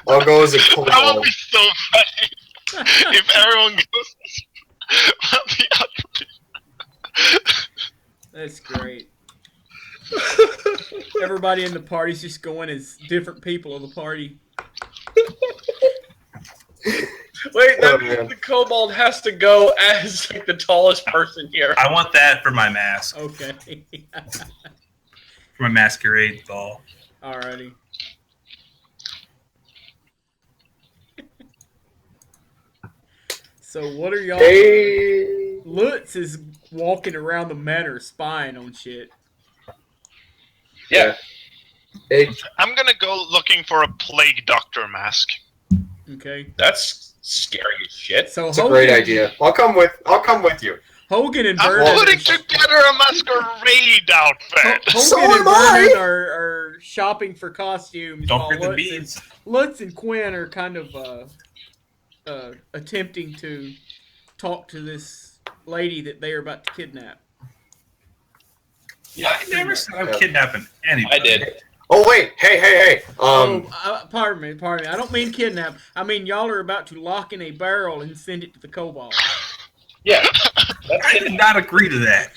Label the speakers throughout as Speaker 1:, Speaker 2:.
Speaker 1: I'll go as a
Speaker 2: That would
Speaker 1: kobold.
Speaker 2: be so funny if everyone goes about the other.
Speaker 3: That's great. Everybody in the party's just going as different people of the party.
Speaker 4: Wait, that
Speaker 1: Oh,
Speaker 4: means
Speaker 1: man.
Speaker 4: the kobold has to go as like the tallest person here.
Speaker 5: I want that for my mask,
Speaker 3: Okay.
Speaker 5: for my masquerade ball.
Speaker 3: Alrighty. So what are y'all?
Speaker 1: Hey.
Speaker 3: Lutz is walking around the manor spying on shit.
Speaker 4: Yeah.
Speaker 1: Hey.
Speaker 2: I'm gonna go looking for a plague doctor mask.
Speaker 3: Okay.
Speaker 4: That's scary as shit.
Speaker 3: So
Speaker 1: It's a great idea. I'll come with you.
Speaker 3: Hogan and
Speaker 2: I'm
Speaker 3: Vernon.
Speaker 2: putting together a masquerade outfit.
Speaker 3: Hogan
Speaker 1: So
Speaker 3: and
Speaker 1: am I.
Speaker 3: Vernon are shopping for costumes.
Speaker 5: Don't
Speaker 3: while
Speaker 5: forget the
Speaker 3: Lutz
Speaker 5: beads.
Speaker 3: Lutz and Quinn are kind of attempting to talk to this lady that they are about to kidnap.
Speaker 4: Yeah,
Speaker 5: I never said I'm kidnapping anybody.
Speaker 4: I did.
Speaker 1: Oh wait, hey.
Speaker 3: Pardon me. I don't mean kidnap. I mean y'all are about to lock in a barrel and send it to the kobold.
Speaker 4: Yeah.
Speaker 5: I did not agree to that.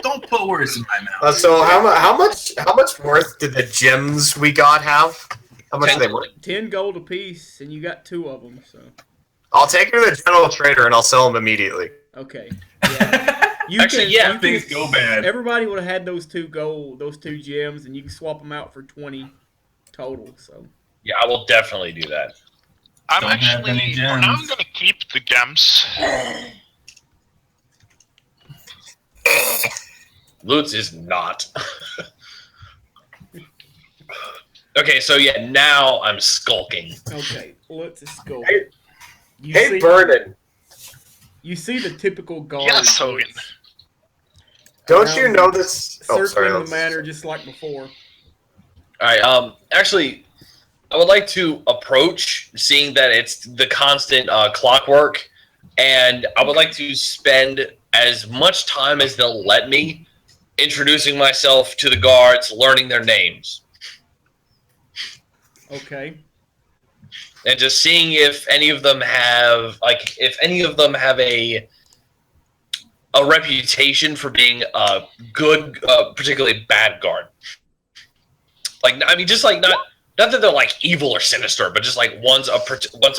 Speaker 5: Don't put words in my mouth.
Speaker 1: So how much worth did the gems we got have? How much are they worth?
Speaker 3: 10 gold apiece, and you got 2 of them. So
Speaker 1: I'll take her to the general trader and I'll sell them immediately.
Speaker 3: okay. Yeah.
Speaker 4: Actually, yeah,
Speaker 5: things go bad.
Speaker 3: Everybody would have had those 2 gems, and you can swap them out for 20 total. So
Speaker 4: Yeah, I will definitely do that.
Speaker 2: I'm
Speaker 5: Don't have
Speaker 2: actually
Speaker 5: any
Speaker 2: for now. I'm
Speaker 5: gems.
Speaker 2: gonna keep the gems.
Speaker 4: Lutz is not. Okay, so yeah, now I'm skulking.
Speaker 3: okay, let's go.
Speaker 1: Hey-
Speaker 3: You
Speaker 1: Hey,
Speaker 3: see,
Speaker 1: Vernon,
Speaker 3: You see the typical guard.
Speaker 2: Yes, Hogan.
Speaker 1: don't you know this? Oh,
Speaker 3: Circling
Speaker 1: sorry.
Speaker 3: the
Speaker 1: let's-
Speaker 3: manor just like before.
Speaker 4: Alright, actually, I would like to approach, seeing that it's the constant clockwork, and I would like to spend as much time as they'll let me introducing myself to the guards, learning their names,
Speaker 3: Okay.
Speaker 4: and just seeing if any of them have a reputation for being a good, particularly bad guard. Like, I mean, just like not that they're like evil or sinister, but just like one's a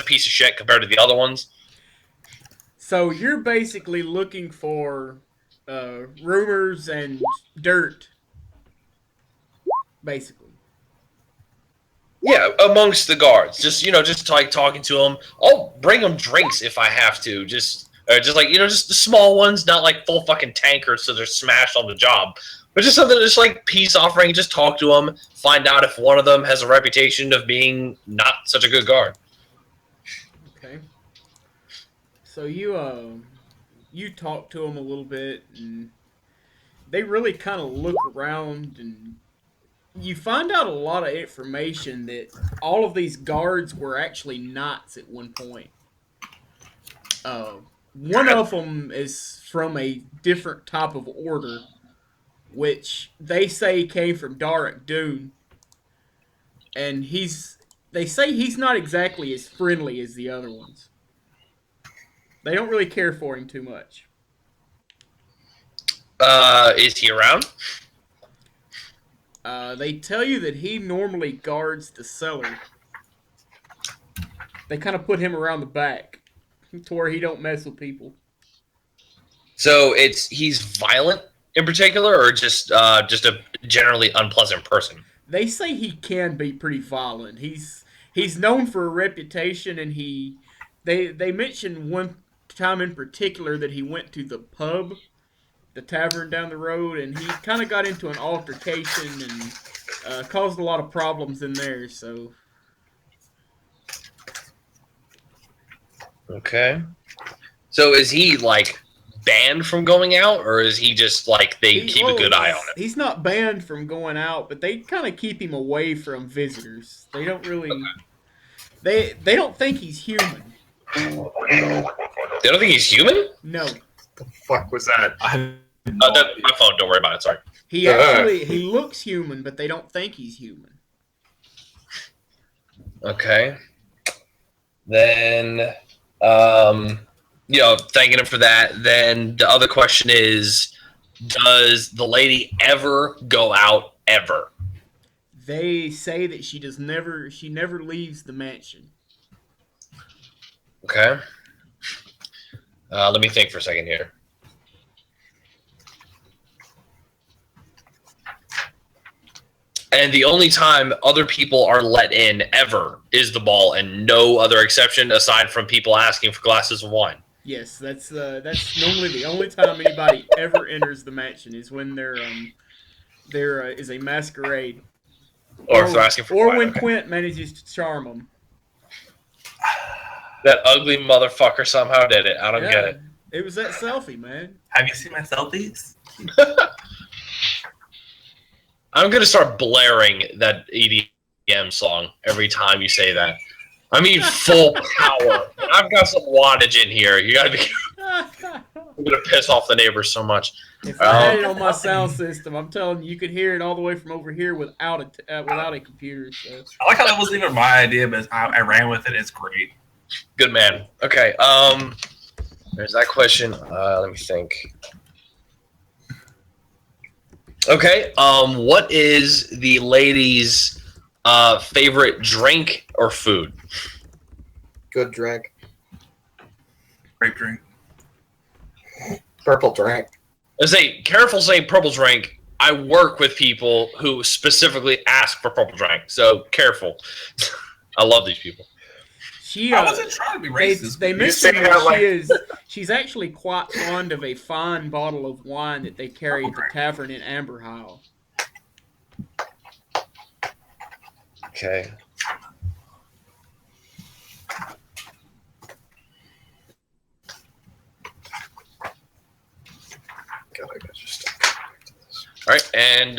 Speaker 4: piece of shit compared to the other ones.
Speaker 3: So you're basically looking for rumors and dirt, basically.
Speaker 4: Yeah, amongst the guards, just like talking to them. I'll bring them drinks if I have to. Just like just the small ones, not like full fucking tankers, so they're smashed on the job. But just something, just like peace offering. Just talk to them, find out if one of them has a reputation of being not such a good guard.
Speaker 3: Okay. So you talk to them a little bit, and they really kind of look around, and you find out a lot of information that all of these guards were actually knights at one point. One of them is from a different type of order, which they say came from Darek Dune, and they say he's not exactly as friendly as the other ones. They don't really care for him too much.
Speaker 4: Is he around?
Speaker 3: They tell you that he normally guards the cellar. They kind of put him around the back to where he don't mess with people.
Speaker 4: So he's violent in particular, or just a generally unpleasant person.
Speaker 3: They say he can be pretty violent. He's known for a reputation, and they mentioned one time in particular that he went to the pub, the tavern down the road, and he kind of got into an altercation and caused a lot of problems in there. So
Speaker 4: Okay. So is he like banned from going out, or is he just like they keep a good eye on him?
Speaker 3: He's not banned from going out, but they kind of keep him away from visitors. They don't really. They don't think he's human.
Speaker 4: They don't think he's human?
Speaker 3: No,
Speaker 1: The fuck was that?
Speaker 4: That's my phone. Don't worry about it. Sorry.
Speaker 3: he looks human, but they don't think he's human.
Speaker 4: Okay. Then, thanking him for that. Then the other question is, does the lady ever go out ever?
Speaker 3: They say that she never leaves the mansion.
Speaker 4: Okay. Let me think for a second here. And the only time other people are let in ever is the ball, and no other exception aside from people asking for glasses of wine.
Speaker 3: Yes, that's normally the only time anybody ever enters the mansion is when there is a masquerade,
Speaker 4: Or if they're asking for wine.
Speaker 3: when
Speaker 4: Okay.
Speaker 3: Quint manages to charm them.
Speaker 4: That ugly motherfucker somehow did it. I don't get it.
Speaker 3: It was that selfie, man.
Speaker 5: Have you seen my selfies?
Speaker 4: I'm gonna start blaring that EDM song every time you say that. I mean, full power. I've got some wattage in here. You gotta be. I'm gonna piss off the neighbors so much.
Speaker 3: If I had it on my sound system, I'm telling you, you could hear it all the way from over here without a computer. So.
Speaker 5: I like how that wasn't even my idea, but I ran with it. It's great.
Speaker 4: Good man. Okay. There's that question. Let me think. Okay. What is the lady's favorite drink or food?
Speaker 1: Good drink.
Speaker 5: Grape drink.
Speaker 1: Purple drink.
Speaker 4: I say, careful saying purple drink. I work with people who specifically ask for purple drink, so careful. I love these people.
Speaker 5: I wasn't trying to be racist.
Speaker 3: They mentioned that she's actually quite fond of a fine bottle of wine that they carry at the tavern in Amber Isle.
Speaker 4: Okay.
Speaker 1: God, I got just
Speaker 4: All right, and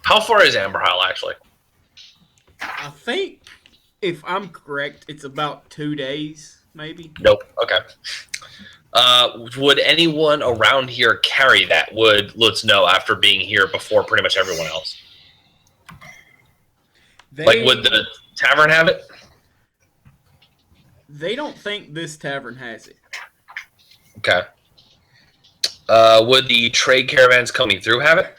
Speaker 4: how far is Amber Isle actually?
Speaker 3: I think, if I'm correct, it's about 2 days, maybe.
Speaker 4: Nope. Okay. Would anyone around here carry that? Let's know after being here before pretty much everyone else. Would the tavern have it?
Speaker 3: They don't think this tavern has it.
Speaker 4: Okay. Would the trade caravans coming through have it?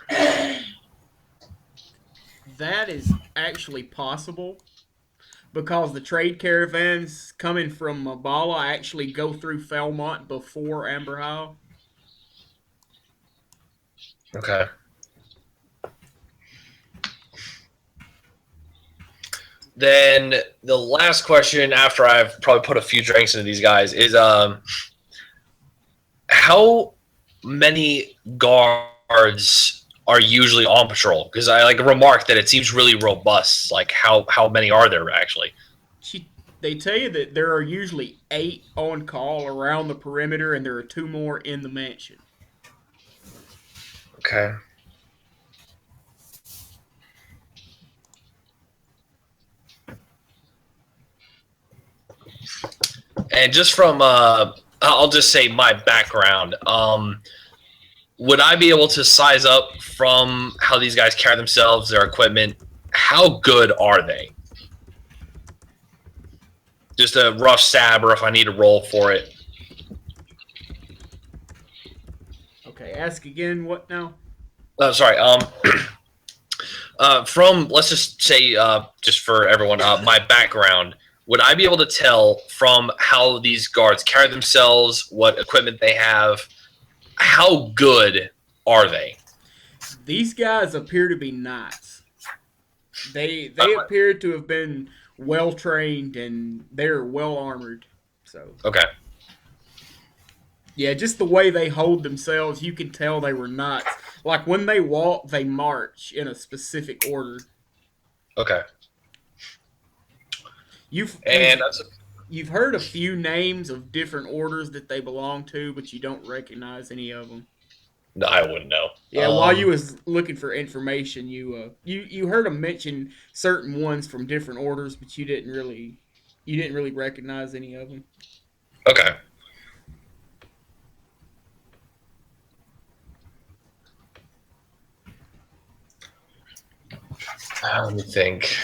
Speaker 3: That is actually possible, because the trade caravans coming from Mabala actually go through Felmont before Amber Isle.
Speaker 4: Okay. Then the last question, after I've probably put a few drinks into these guys, is how many guards are usually on patrol? Because I remarked that it seems really robust. Like how many are there actually?
Speaker 3: They tell you that there are usually 8 on call around the perimeter, and there are 2 more in the mansion.
Speaker 4: Okay. And just from, I'll just say my background. Would I be able to size up from how these guys carry themselves, their equipment? How good are they? Just a rough stab, or if I need to roll for it.
Speaker 3: Okay, ask again. What now?
Speaker 4: Sorry. From, let's just say, just for everyone, my background. Would I be able to tell from how these guards carry themselves, what equipment they have, how good are they?
Speaker 3: These guys appear to be knights. They appear to have been well trained, and they're well armored. So
Speaker 4: Okay.
Speaker 3: yeah, just the way they hold themselves, you can tell they were knights. Like when they walk, they march in a specific order.
Speaker 4: Okay.
Speaker 3: You've heard a few names of different orders that they belong to, but you don't recognize any of them.
Speaker 4: No, I wouldn't know.
Speaker 3: Yeah, while you was looking for information, you heard them mention certain ones from different orders, but you didn't really recognize any of them.
Speaker 4: Okay. Let me think.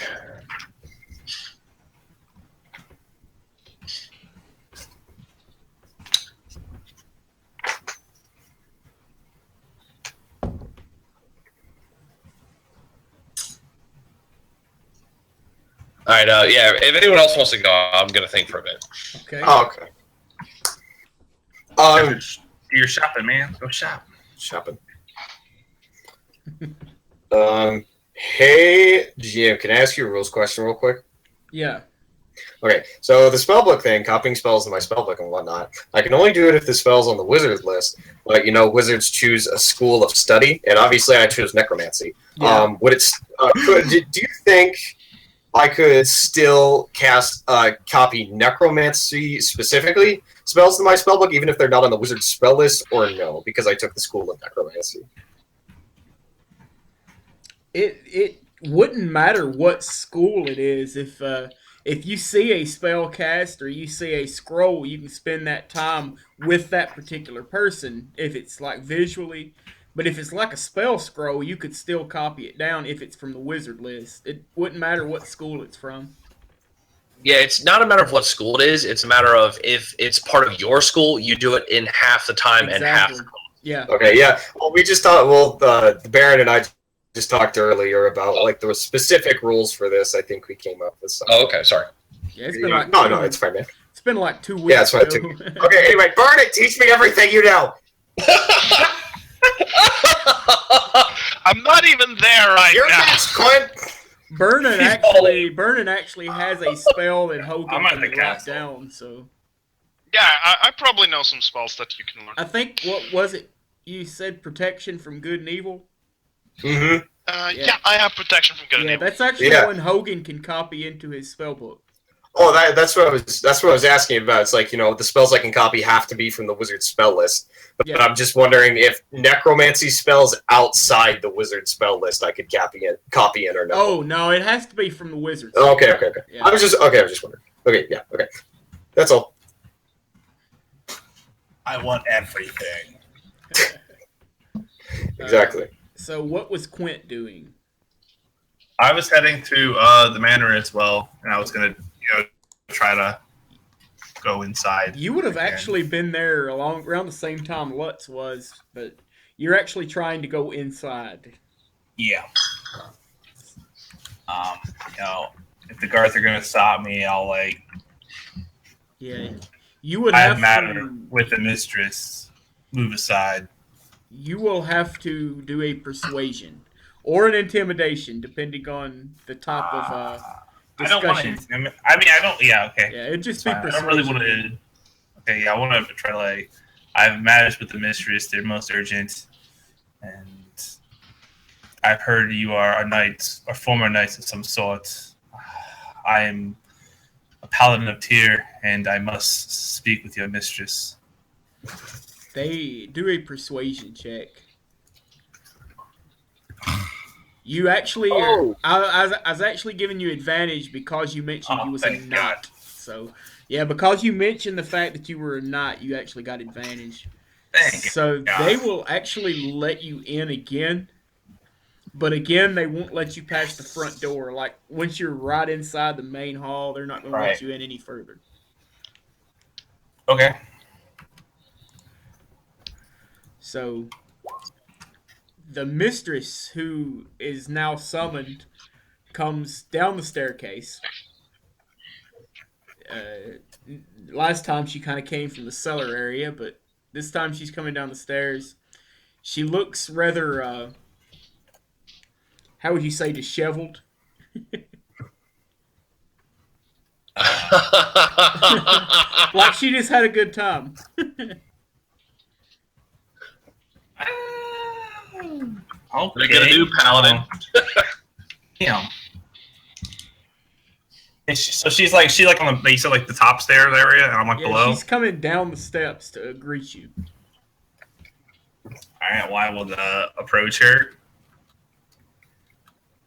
Speaker 4: All right. Yeah. If anyone else wants to go, I'm gonna think for a bit.
Speaker 3: Okay.
Speaker 1: Oh, okay.
Speaker 5: Do your shopping, man. Go shop.
Speaker 1: Shopping. Hey, GM, can I ask you a rules question real quick?
Speaker 3: Yeah.
Speaker 1: Okay, so the spellbook thing, copying spells in my spellbook and whatnot, I can only do it if the spell's on the wizard list. But, wizards choose a school of study, and obviously I chose necromancy.
Speaker 3: Yeah.
Speaker 1: Do you think I could still copy necromancy specifically spells in my spellbook, even if they're not on the wizard spell list, or no, because I took the school of necromancy?
Speaker 3: It wouldn't matter what school it is if you see a spell cast or you see a scroll, you can spend that time with that particular person if it's like visually. But if it's like a spell scroll, you could still copy it down if it's from the wizard list. It wouldn't matter what school it's from.
Speaker 4: Yeah, it's not a matter of what school it is. It's a matter of if it's part of your school, you do it in half the time and half.
Speaker 3: Yeah.
Speaker 1: Okay, yeah. Well, we just thought. Well, the Baron and I just talked earlier about like the specific rules for this. I think we came up with some.
Speaker 4: Oh, okay. Sorry.
Speaker 3: Yeah, it's been like
Speaker 1: no, it's fine, man.
Speaker 3: It's been like 2 weeks.
Speaker 1: Yeah, it's fine. Okay, anyway, Burn it. Teach me everything you know.
Speaker 2: I'm not even there right
Speaker 1: You're
Speaker 2: now.
Speaker 1: next, Clint.
Speaker 3: Vernon actually has a spell that Hogan
Speaker 5: I'm at
Speaker 3: can
Speaker 5: the
Speaker 3: write
Speaker 5: castle.
Speaker 3: down. So
Speaker 2: Yeah, I probably know some spells that you can learn.
Speaker 3: I think what was it? You said protection from good and evil.
Speaker 1: Mm-hmm.
Speaker 2: Yeah, I have protection from good and
Speaker 3: Yeah,
Speaker 2: evil.
Speaker 3: that's actually
Speaker 1: Yeah.
Speaker 3: one Hogan can copy into his spell book.
Speaker 1: Oh, that's what I was asking about. It's like, the spells I can copy have to be from the wizard spell list. But
Speaker 3: Yeah.
Speaker 1: I'm just wondering if necromancy spells outside the wizard spell list I could copy in or no.
Speaker 3: Oh no, it has to be from the wizards.
Speaker 1: Okay.
Speaker 3: Yeah.
Speaker 1: I was just wondering. Okay, yeah, okay. That's all.
Speaker 5: I want everything.
Speaker 1: Exactly.
Speaker 3: So what was Quint doing?
Speaker 5: I was heading to the manor as well, and I was gonna, try to go inside.
Speaker 3: You would have
Speaker 5: again.
Speaker 3: actually been there around the same time Lutz was, but you're actually trying to go inside.
Speaker 5: Yeah. If the guards are gonna stop me, I'll
Speaker 3: Yeah. You would
Speaker 5: I
Speaker 3: have
Speaker 5: matter
Speaker 3: to.
Speaker 5: with the mistress. Move aside.
Speaker 3: You will have to do a persuasion or an intimidation, depending on the type of
Speaker 5: I don't want
Speaker 3: discussion.
Speaker 5: to. I mean, I don't. Yeah, okay.
Speaker 3: Yeah, it'd just
Speaker 5: Fine.
Speaker 3: be
Speaker 5: I
Speaker 3: persuasion.
Speaker 5: don't really want to. Okay, yeah, I want to try I've managed with the mistress. They're most urgent, and I've heard you are a knight, or former knight of some sort. I am a paladin of Tyr, and I must speak with your mistress.
Speaker 3: They do a persuasion check. You actually, I was actually giving you advantage because you mentioned you was a
Speaker 5: thank
Speaker 3: knight.
Speaker 5: God.
Speaker 3: So, yeah, because you mentioned the fact that you were a knight, you actually got advantage.
Speaker 5: Thank
Speaker 3: So
Speaker 5: God.
Speaker 3: they will actually let you in again, but again, they won't let you past the front door. Like, once you're right inside the main hall, they're not going to let
Speaker 5: Right.
Speaker 3: you in any further.
Speaker 5: Okay.
Speaker 3: So, the mistress, who is now summoned, comes down the staircase. Last time she kind of came from the cellar area, but this time she's coming down the stairs. She looks rather, how would you say, disheveled? Like she just had a good time.
Speaker 5: Okay.
Speaker 4: They're gonna do paladin.
Speaker 5: Damn. So she's like on the base of the top stairs area, and I'm
Speaker 3: Yeah,
Speaker 5: below.
Speaker 3: she's coming down the steps to greet you.
Speaker 5: All right, well, I will approach her,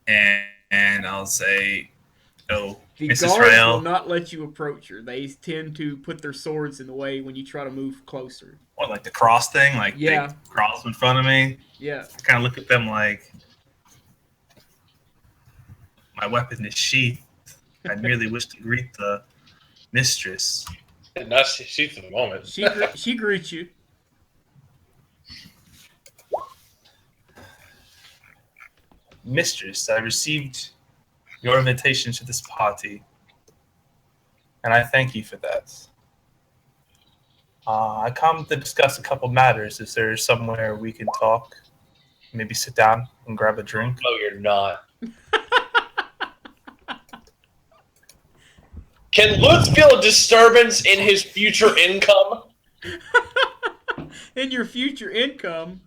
Speaker 5: and I'll say, "Oh,
Speaker 3: The
Speaker 5: Mrs.
Speaker 3: guards
Speaker 5: Rael."
Speaker 3: will not let you approach her. They tend to put their swords in the way when you try to move closer.
Speaker 5: What, like the cross thing? Like
Speaker 3: Yeah.
Speaker 5: they cross in front of me?
Speaker 3: Yeah.
Speaker 5: I kind of look at them like, my weapon is sheathed. I merely wish to greet the mistress.
Speaker 4: Not she for the moment.
Speaker 3: She greets you.
Speaker 5: Mistress, I received your invitation to this party, and I thank you for that. I come to discuss a couple matters. Is there somewhere we can talk? Maybe sit down and grab a drink?
Speaker 4: No, you're not. Can Lutz feel a disturbance in his future income?
Speaker 3: In your future income.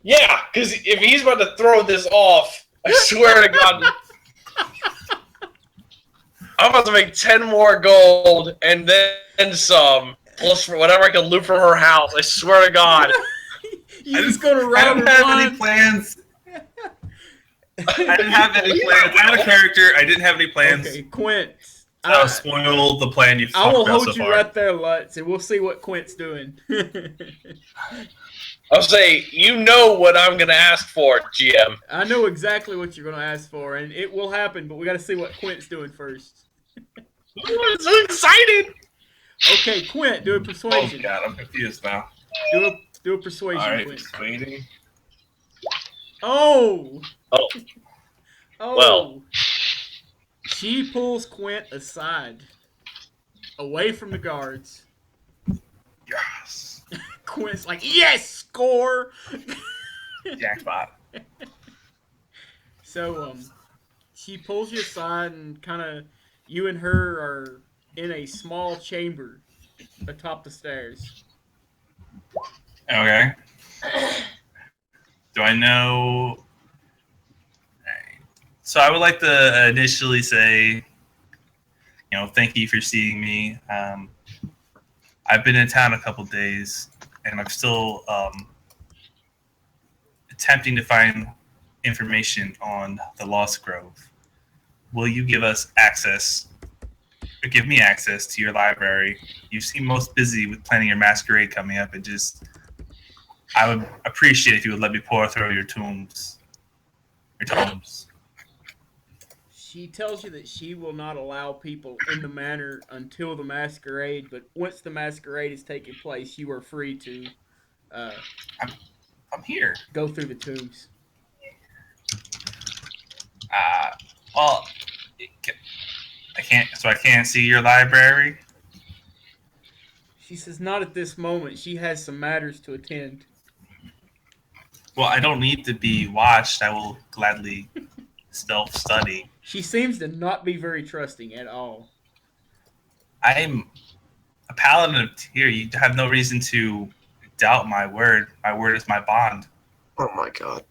Speaker 4: Yeah, because if he's about to throw this off, I swear to God, I'm about to make 10 more gold and then some, plus for whatever I can loot from her house. I swear to God.
Speaker 3: You're just going to
Speaker 5: I
Speaker 3: rob
Speaker 5: don't
Speaker 3: her
Speaker 5: have
Speaker 3: blind?
Speaker 5: any plans. I didn't have any plans. I had a character. I didn't have any plans.
Speaker 3: Okay, Quint.
Speaker 5: I'll spoil the plan you've
Speaker 3: I
Speaker 5: talked
Speaker 3: will
Speaker 5: about
Speaker 3: hold
Speaker 5: so
Speaker 3: you
Speaker 5: far.
Speaker 3: right there, Lutz, and we'll see what Quint's doing.
Speaker 4: I'll say, you know what I'm going to ask for, GM.
Speaker 3: I know exactly what you're going to ask for, and it will happen, but we got to see what Quint's doing first.
Speaker 4: I'm so excited.
Speaker 3: Okay, Quint, do a
Speaker 5: Oh
Speaker 3: persuasion.
Speaker 5: God, I'm confused now.
Speaker 3: Do a persuasion,
Speaker 5: All right,
Speaker 3: Quint.
Speaker 5: persuading.
Speaker 3: Oh!
Speaker 4: Oh.
Speaker 3: Oh!
Speaker 4: Well.
Speaker 3: She pulls Quint aside, away from the guards.
Speaker 5: Yes.
Speaker 3: Quint's like, yes, score!
Speaker 5: Jackpot.
Speaker 3: So, she pulls you aside and kind of, you and her are in a small chamber atop the stairs.
Speaker 5: Okay. Do I know? So I would like to initially say, thank you for seeing me. I've been in town a couple days, and I'm still attempting to find information on the Lost Grove. Will you give us access, or give me access to your library? You seem most busy with planning your masquerade coming up, and I would appreciate if you would let me pour through your tomes.
Speaker 3: She tells you that she will not allow people in the manor until the masquerade, but once the masquerade is taking place, you are free to
Speaker 5: I'm here.
Speaker 3: go through the tombs.
Speaker 5: Well, I can't. So I can't see your library.
Speaker 3: She says, not at this moment. She has some matters to attend.
Speaker 5: Well, I don't need to be watched. I will gladly stealth study.
Speaker 3: She seems to not be very trusting at all.
Speaker 5: I'm a paladin of Tyr. You have no reason to doubt my word. My word is my bond.
Speaker 1: Oh my god.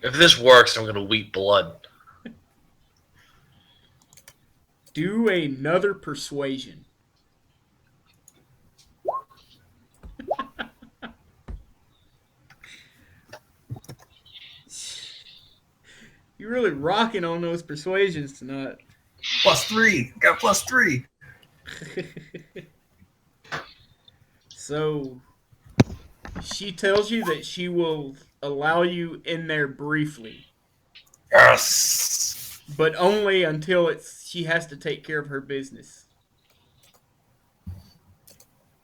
Speaker 4: If this works, I'm going to weep blood.
Speaker 3: Do another persuasion. You're really rocking on those persuasions tonight.
Speaker 5: +3. Got +3.
Speaker 3: So, she tells you that she will allow you in there briefly,
Speaker 5: Yes.
Speaker 3: but only until she has to take care of her business.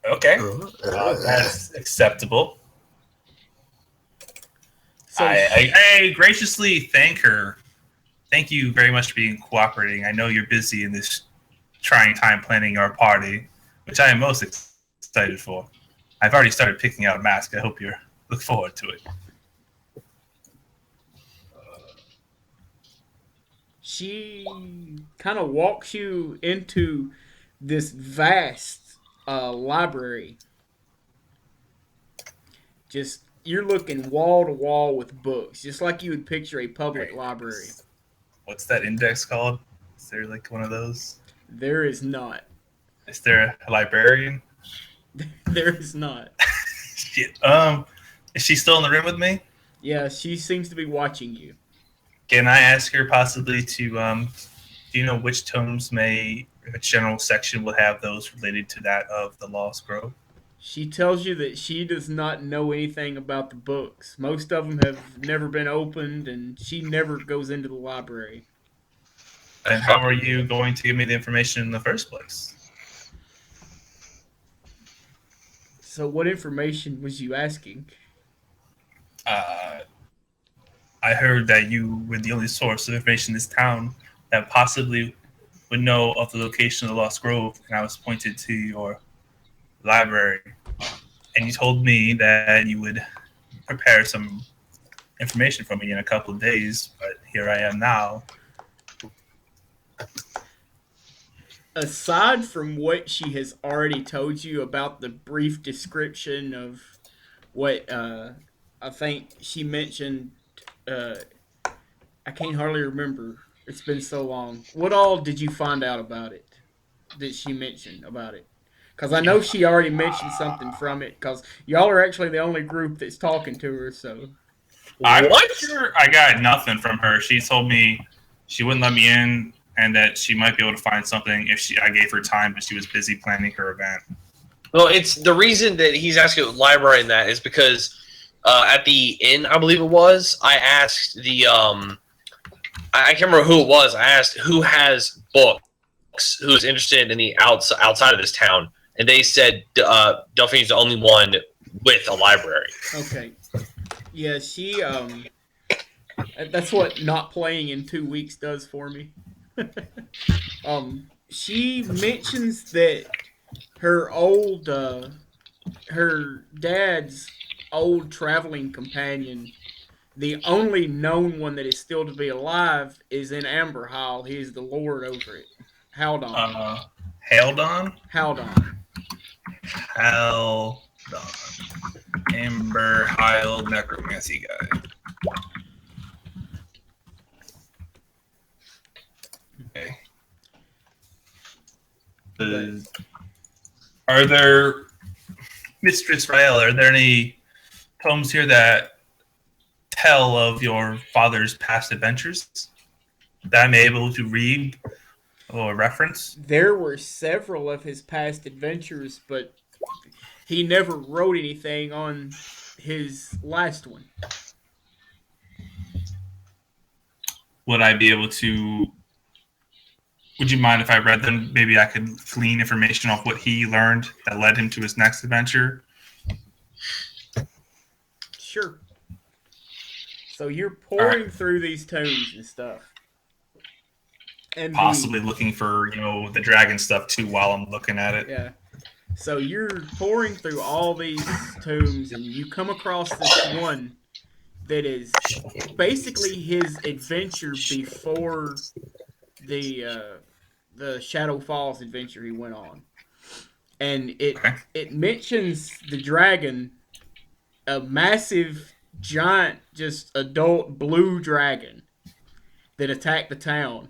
Speaker 5: Okay. That's acceptable.
Speaker 3: So
Speaker 5: I graciously thank her. Thank you very much for being cooperating. I know you're busy in this trying time planning our party, which I am most excited for. I've already started picking out a mask. I hope you look forward to it.
Speaker 3: she kind of walks you into this vast library. Just you're looking wall to wall with books, just like you would picture a public library.
Speaker 5: What's that index called? Is there like one of those?
Speaker 3: There is not.
Speaker 5: Is there a librarian?
Speaker 3: There is not.
Speaker 5: Shit. Is she still in the room with me?
Speaker 3: Yeah, she seems to be watching you.
Speaker 5: Can I ask her possibly to do you know which tomes which general section will have those related to that of the Lost Grove?
Speaker 3: She tells you that she does not know anything about the books. Most of them have never been opened, and she never goes into the library.
Speaker 5: And how are you going to give me the information in the first place?
Speaker 3: So what information was you asking?
Speaker 5: I heard that you were the only source of information in this town that possibly would know of the location of the Lost Grove, and I was pointed to your library. And you told me that you would prepare some information for me in a couple of days, but here I am now.
Speaker 3: Aside from what she has already told you about the brief description of what I think she mentioned, uh, I can't hardly remember. It's been so long. What all did you find out about it? That she mentioned about it? Because I know she already mentioned something from it. Because y'all are actually the only group that's talking to her. So
Speaker 5: I'm
Speaker 4: What?
Speaker 5: sure I got nothing from her. She told me she wouldn't let me in and that she might be able to find something if I gave her time, but she was busy planning her event.
Speaker 4: Well, it's the reason that he's asking about library and that is because at the inn, I believe it was, I asked the I can't remember who it was. I asked who has books, who's interested in the outside of this town, and they said Delphine's the only one with a library.
Speaker 3: okay, yeah, she that's what not playing in 2 weeks does for me. She mentions that her old her dad's old traveling companion, the only known one that is still to be alive, is in Amber Hall. He's the lord over it. Haldon.
Speaker 5: Haldon?
Speaker 3: Haldon.
Speaker 5: Haldon. Amber Hyle necromancy guy. Okay. Are there, Mistress Rael, are there any tomes here that tell of your father's past adventures that I'm able to read or reference?
Speaker 3: There were several of his past adventures, but he never wrote anything on his last one.
Speaker 5: Would I be able to? Would you mind if I read them? Maybe I could glean information off what he learned that led him to his next adventure.
Speaker 3: Sure. So you're pouring through these tomes and stuff. And
Speaker 5: possibly looking for, the dragon stuff too while I'm looking at it.
Speaker 3: Yeah. So you're pouring through all these tomes and you come across this one that is basically his adventure before the Shadow Falls adventure he went on. And it mentions the dragon, a massive, giant, just adult blue dragon that attacked the town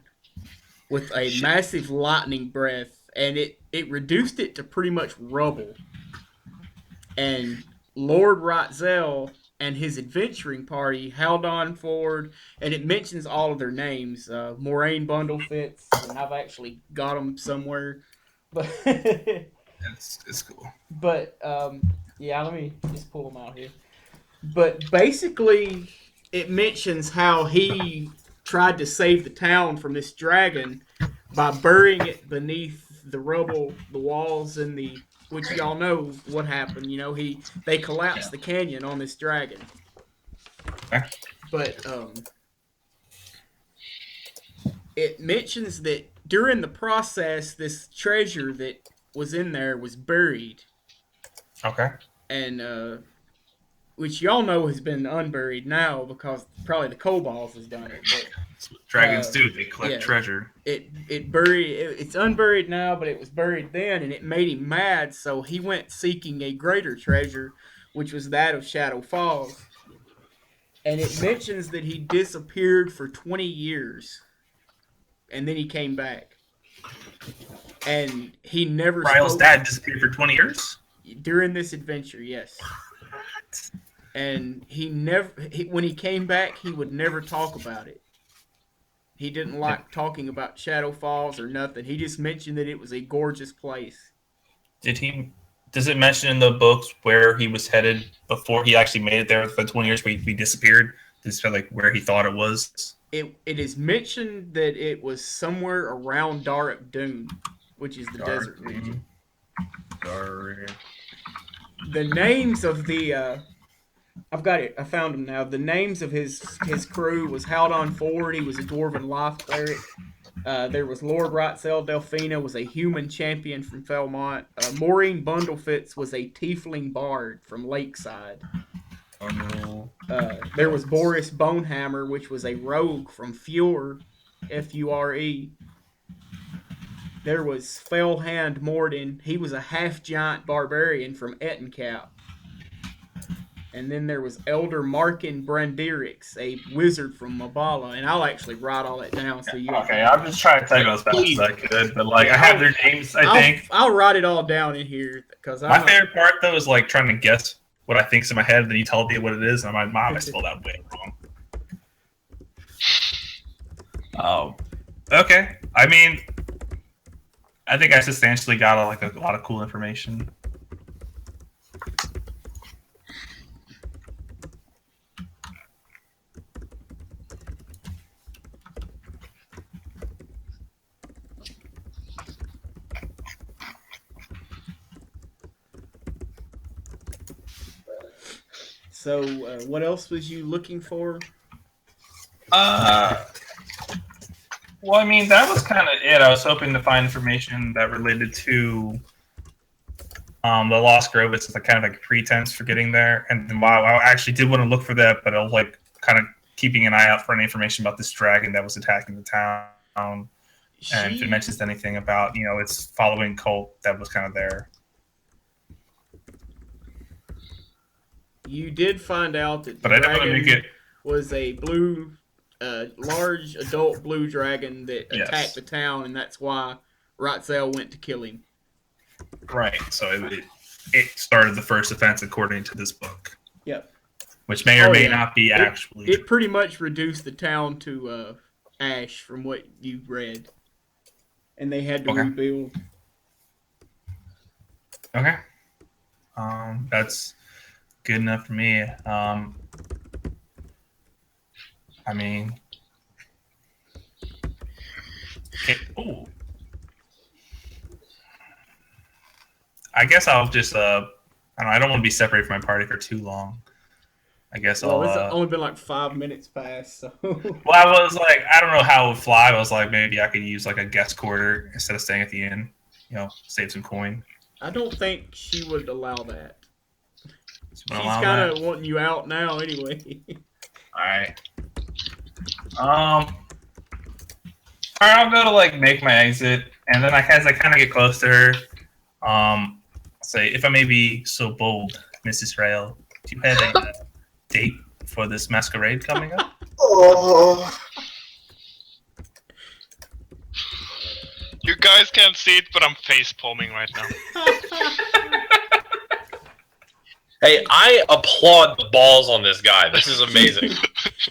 Speaker 3: with a massive lightning breath, and it reduced it to pretty much rubble. And Lord Rotzel and his adventuring party, Haldon Ford, and it mentions all of their names. Moraine Bundlefits, and I've actually got them somewhere. But
Speaker 5: it's cool.
Speaker 3: But yeah, let me just pull them out here. But basically, it mentions how he tried to save the town from this dragon by burying it beneath the rubble, the walls, and which y'all know what happened. They collapsed the canyon on this dragon. But it mentions that during the process, this treasure that was in there was buried.
Speaker 5: Okay.
Speaker 3: And which y'all know has been unburied now because probably the kobolds has done it. But
Speaker 5: dragons do. They collect treasure.
Speaker 3: It's unburied now, but it was buried then, and it made him mad, so he went seeking a greater treasure, which was that of Shadow Falls. And it mentions that he disappeared for 20 years, and then he came back. And he never
Speaker 5: Ryle's dad disappeared for 20 years?
Speaker 3: During this adventure, yes. And when he came back, he would never talk about it. He didn't like talking about Shadow Falls or nothing. He just mentioned that it was a gorgeous place.
Speaker 5: Does it mention in the books where he was headed before he actually made it there for 20 years where he disappeared? Just felt like where he thought it was?
Speaker 3: It is mentioned that it was somewhere around Daruk Dune, which is the desert region.
Speaker 5: Daruk.
Speaker 3: The names of the I've got it. I found him now. The names of his crew was Haldon Ford. He was a dwarven life cleric. There was Lord Wrightsell Delphina, was a human champion from Felmont. Maureen Bundlefitz was a tiefling bard from Lakeside.
Speaker 5: Oh no.
Speaker 3: There was Boris Bonehammer, which was a rogue from Fure, Fure. There was Fellhand Morden. He was a half-giant barbarian from Ettencap. And then there was Elder Markin Brandirix, a wizard from Mabala. And I'll actually write all that down so you.
Speaker 5: Okay, I'm just trying to type as fast as I could, but like I have their names. I think
Speaker 3: I'll write it all down in here because
Speaker 5: my favorite part though is like trying to guess what I think's in my head, and then you tell me what it is, and I'm like, "Mom, I spelled that way wrong." Okay. I mean, I think I substantially got a lot of cool information.
Speaker 3: So, what else was you looking for?
Speaker 5: Well, I mean, that was kind of it. I was hoping to find information that related to the Lost Grove. It's like kind of like a pretense for getting there. And then while I actually did want to look for that, but I was like kind of keeping an eye out for any information about this dragon that was attacking the town. And if it mentions anything about, its following cult that was kind of there.
Speaker 3: You did find out that
Speaker 5: But I don't want to make it
Speaker 3: was a blue, large adult blue dragon that attacked the town, and that's why Wrightsell went to kill him.
Speaker 5: Right. So it started the first offense according to this book.
Speaker 3: Yep.
Speaker 5: Which may or may not be actually.
Speaker 3: It pretty much reduced the town to ash from what you read, and they had to rebuild.
Speaker 5: Okay. That's good enough for me. I mean, ooh. I guess I'll just I don't want to be separated from my party for too long. I guess
Speaker 3: I'll. It's only been like 5 minutes past. So.
Speaker 5: Well, I was like, I don't know how it would fly. I was like, maybe I could use like a guest quarter instead of staying at the inn. Save some coin.
Speaker 3: I don't think she would allow that. She's
Speaker 5: kind
Speaker 3: of wanting you out now, anyway.
Speaker 5: All right. All right, I'll go to like make my exit, and then as I kind of get close to her, say, if I may be so bold, Mrs. Rail, do you have a date for this masquerade coming up?
Speaker 1: Oh.
Speaker 2: You guys can't see it, but I'm face palming right now.
Speaker 4: Hey, I applaud the balls on this guy. This is amazing.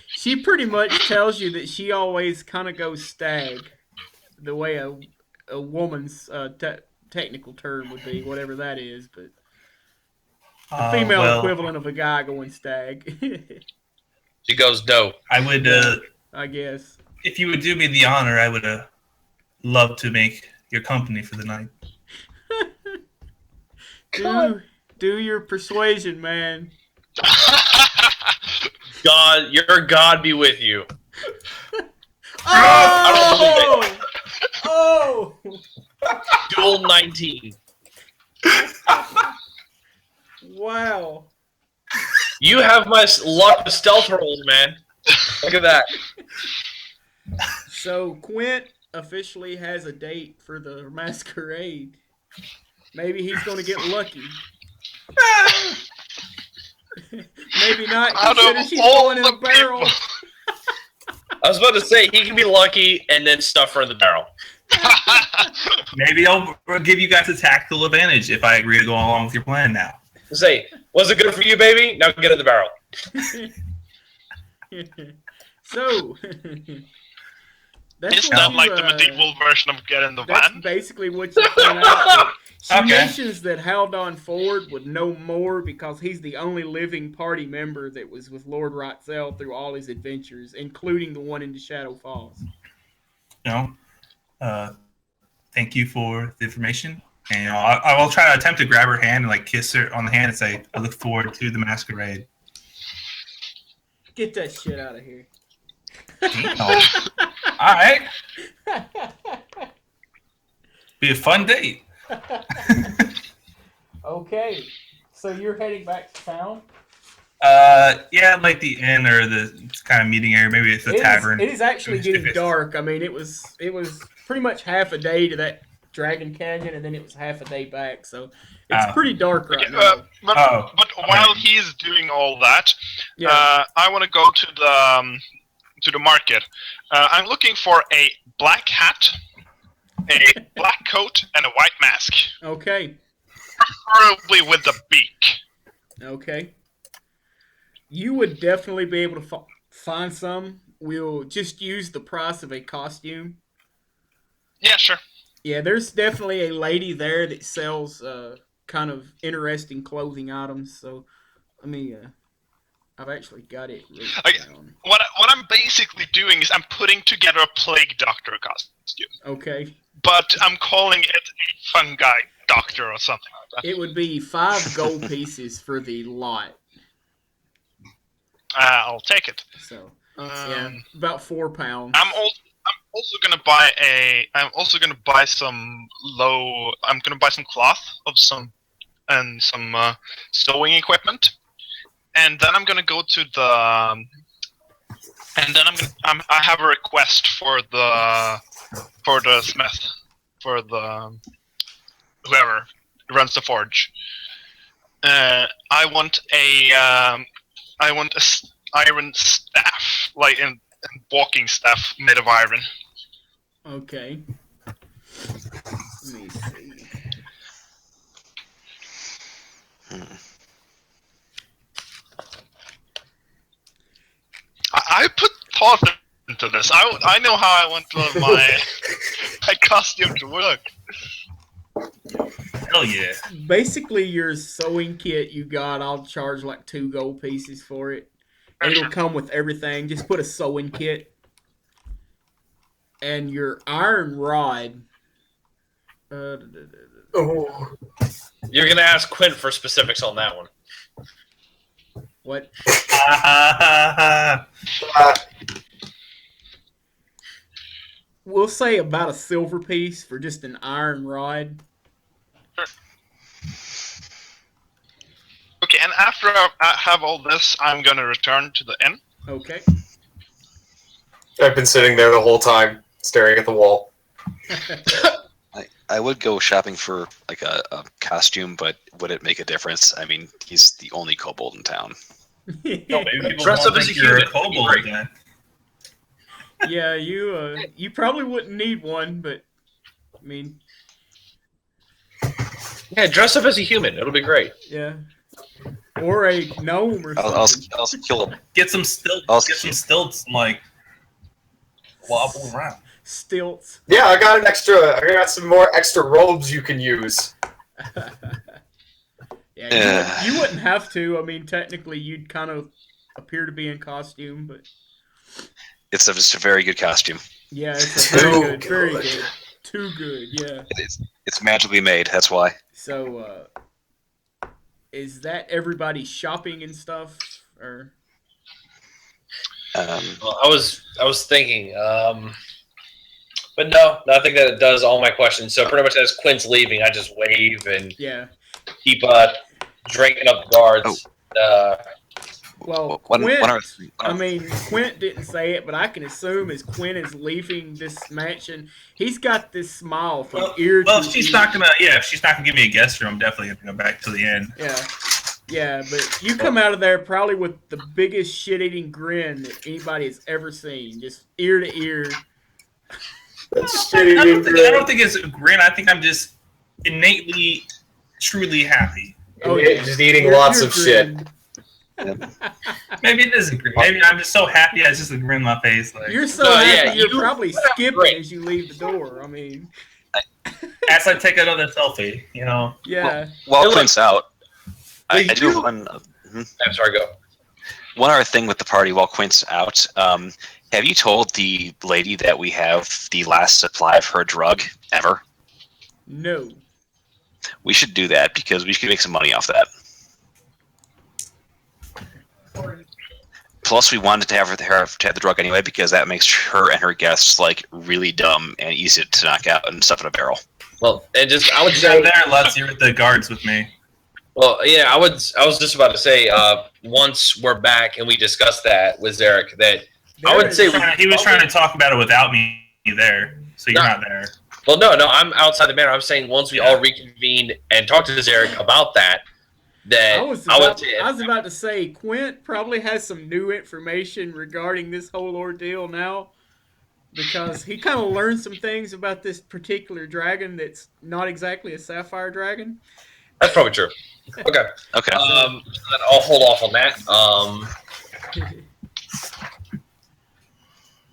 Speaker 3: She pretty much tells you that she always kind of goes stag, the way a woman's technical term would be, whatever that is, but the female equivalent of a guy going stag.
Speaker 4: She goes dope.
Speaker 5: I would,
Speaker 3: I guess.
Speaker 5: If you would do me the honor, I would love to make your company for the night.
Speaker 3: Do your persuasion, man.
Speaker 4: God, your God be with you.
Speaker 3: Oh! Oh!
Speaker 4: Duel 19.
Speaker 3: Wow.
Speaker 4: You have my luck with stealth rolls, man. Look at that.
Speaker 3: So Quint officially has a date for the masquerade. Maybe he's going to get lucky. Maybe not, consider she's going in a barrel.
Speaker 4: I was about to say, he can be lucky and then stuff her in the barrel.
Speaker 5: Maybe I'll give you guys a tactical advantage if I agree to go along with your plan now.
Speaker 4: Say, was it good for you, baby? Now get in the barrel.
Speaker 3: So,
Speaker 2: it's not like the medieval version of Get in the Van.
Speaker 3: That's basically what you find out. She mentions that Haldon Ford would know more because he's the only living party member that was with Lord Wrightsell through all his adventures, including the one into Shadow Falls.
Speaker 5: Thank you for the information. And I will try to attempt to grab her hand and like kiss her on the hand and say, I look forward to the masquerade.
Speaker 3: Get that shit out of here.
Speaker 5: Damn. All right. Be a fun date.
Speaker 3: Okay, so you're heading back to town?
Speaker 5: Yeah, like the inn or the kind of meeting area. Maybe it's the tavern.
Speaker 3: It is actually
Speaker 5: Just if
Speaker 3: getting
Speaker 5: it's-
Speaker 3: dark. I mean, it was pretty much half a day to that Dragon Canyon, and then it was half a day back. So it's
Speaker 5: Oh.
Speaker 3: pretty dark right
Speaker 2: Okay,
Speaker 3: now.
Speaker 2: but
Speaker 5: Oh,
Speaker 2: while
Speaker 5: okay.
Speaker 2: he's doing all that,
Speaker 3: Yeah.
Speaker 2: I want to go to the market. I'm looking for a black hat, a black coat, and a white mask,
Speaker 3: Okay.
Speaker 2: preferably with the beak.
Speaker 3: Okay. You would definitely be able to find some. We'll just use the price of a costume.
Speaker 2: Yeah, sure.
Speaker 3: Yeah, there's definitely a lady there that sells kind of interesting clothing items. So, let me. I've actually got it written
Speaker 2: Okay.
Speaker 3: down.
Speaker 2: What I'm basically doing is I'm putting together a plague doctor costume,
Speaker 3: Okay.
Speaker 2: but I'm calling it a fungi doctor or something like that.
Speaker 3: It would be 5 gold pieces for the lot.
Speaker 2: I'll take it.
Speaker 3: So, yeah,
Speaker 2: Um,
Speaker 3: about £4.
Speaker 2: I'm also gonna buy some low. I'm gonna buy some cloth of some sewing equipment, and then I'm gonna go to the. And then I have a request for the smith, for the whoever runs the forge. I want a iron staff, like a walking staff made of iron.
Speaker 3: Okay. Let me see.
Speaker 2: I put thought into this. I know how I want my my costume to work.
Speaker 5: Hell yeah.
Speaker 3: Basically, your sewing kit you got, I'll charge like 2 gold pieces for it. And it'll come with everything. Just put a sewing kit. And your iron rod.
Speaker 1: Oh.
Speaker 4: You're gonna ask Quint for specifics on that one.
Speaker 3: What? We'll say about a silver piece for just an iron rod.
Speaker 2: Okay, and after I have all this, I'm gonna return to the inn.
Speaker 3: Okay.
Speaker 1: I've been sitting there the whole time, staring at the wall.
Speaker 6: I would go shopping for like a costume, but would it make a difference? I mean, he's the only kobold in town.
Speaker 5: No, maybe people
Speaker 4: Dress
Speaker 5: won't
Speaker 4: up as
Speaker 5: think
Speaker 4: a
Speaker 5: you're
Speaker 4: human.
Speaker 5: kobold
Speaker 4: Great.
Speaker 5: then.
Speaker 3: Yeah, you probably wouldn't need one, but I mean,
Speaker 4: Yeah, dress up as a human. It'll be great.
Speaker 3: yeah. Or a gnome or
Speaker 6: I'll
Speaker 3: something.
Speaker 6: kill him.
Speaker 5: Get some stilts.
Speaker 6: I'll-
Speaker 5: Get some stilts and like wobble around.
Speaker 3: Stilts.
Speaker 1: Yeah, I got some more extra robes you can use.
Speaker 3: Yeah, you wouldn't have to. I mean, technically, you'd kind of appear to be in costume, but
Speaker 6: It's a very good costume.
Speaker 3: yeah, it's a very
Speaker 1: Too
Speaker 3: very
Speaker 1: good.
Speaker 3: good. Too good, yeah.
Speaker 6: It's magically made. That's why.
Speaker 3: So, is that everybody shopping and stuff, or?
Speaker 4: Well, I was thinking, but no, I think that it does all my questions. So pretty much as Quint's leaving, I just wave and
Speaker 3: Yeah.
Speaker 4: keep drinking up the guards.
Speaker 3: Well,
Speaker 6: One
Speaker 3: Quint,
Speaker 6: other
Speaker 3: I mean, Quint didn't say it, but I can assume as Quint is leaving this mansion, he's got this smile from ear to
Speaker 5: Well, if she's
Speaker 3: ear.
Speaker 5: not gonna. Yeah, if she's not gonna give me a guest room, I'm definitely gonna go back to the inn.
Speaker 3: Yeah, but you come out of there probably with the biggest shit-eating grin that anybody has ever seen, just ear to ear.
Speaker 5: I don't think it's a grin. I think I'm just innately, truly happy.
Speaker 1: Just eating lots of shit.
Speaker 3: grin.
Speaker 5: Maybe it is a grin. Maybe I'm just so happy. It's just a grin on my face. Like
Speaker 3: You're so
Speaker 4: No,
Speaker 3: happy
Speaker 4: yeah,
Speaker 3: you're
Speaker 4: you-
Speaker 3: probably skipping
Speaker 4: great.
Speaker 3: as you leave the door. I mean,
Speaker 5: as I take another selfie, you know.
Speaker 3: yeah.
Speaker 6: While
Speaker 4: They're
Speaker 6: Clint's out, I
Speaker 4: They
Speaker 6: do
Speaker 4: do-
Speaker 6: have one.
Speaker 4: I'm sorry, go.
Speaker 6: One other thing with the party while Quint's out. Have you told the lady that we have the last supply of her drug ever?
Speaker 3: No.
Speaker 6: We should do that because we could make some money off that. Plus, we wanted to have her to have the drug anyway because that makes her and her guests like really dumb and easy to knock out and stuff in a barrel.
Speaker 4: Well, and just I would
Speaker 5: She's
Speaker 4: say
Speaker 5: out there, let's hear the guards with me.
Speaker 4: Well, yeah, I was just about to say once we're back and we discussed that with Zarek, that I would say
Speaker 5: He was trying to talk about it without me there, so you're not there.
Speaker 4: Well, no, I'm outside the manor. I'm saying once we all reconvene and talk to Zarek about that,
Speaker 3: I was about to say Quint probably has some new information regarding this whole ordeal now, because he kind of learned some things about this particular dragon that's not exactly a sapphire dragon.
Speaker 4: That's probably true. Okay.
Speaker 6: Okay.
Speaker 4: So then I'll hold off on that.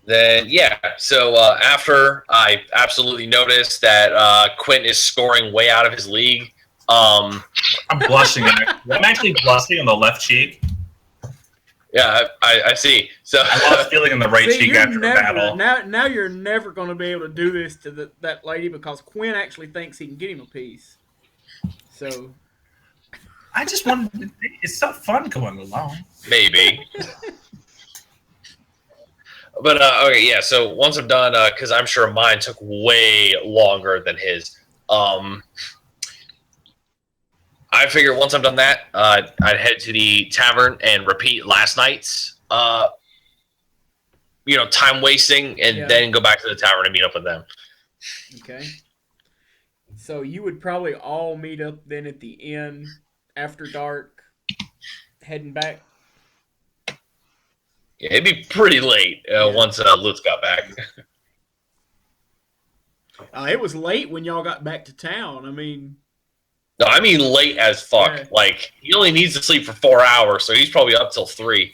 Speaker 4: Then yeah. So after I absolutely noticed that Quint is scoring way out of his league.
Speaker 5: I'm blushing. I'm actually blushing on the left cheek.
Speaker 4: Yeah, I see. So
Speaker 5: I lost feeling in the right cheek after the battle.
Speaker 3: Now you're never going to be able to do this to that lady because Quinn actually thinks he can get him a piece. So
Speaker 5: I just wanted. It's so fun going along.
Speaker 4: Maybe. But okay, yeah. So once I'm done, because I'm sure mine took way longer than his. I figure once I'm done that, I'd head to the tavern and repeat last night's, time wasting, and then go back to the tavern and meet up with them.
Speaker 3: Okay. So you would probably all meet up then at the inn after dark, heading back.
Speaker 4: Yeah, it'd be pretty late once Lutz got back.
Speaker 3: It was late when y'all got back to town. I mean.
Speaker 4: No, I mean late as fuck.
Speaker 3: Yeah.
Speaker 4: Like, he only needs to sleep for 4 hours, so he's probably up till 3.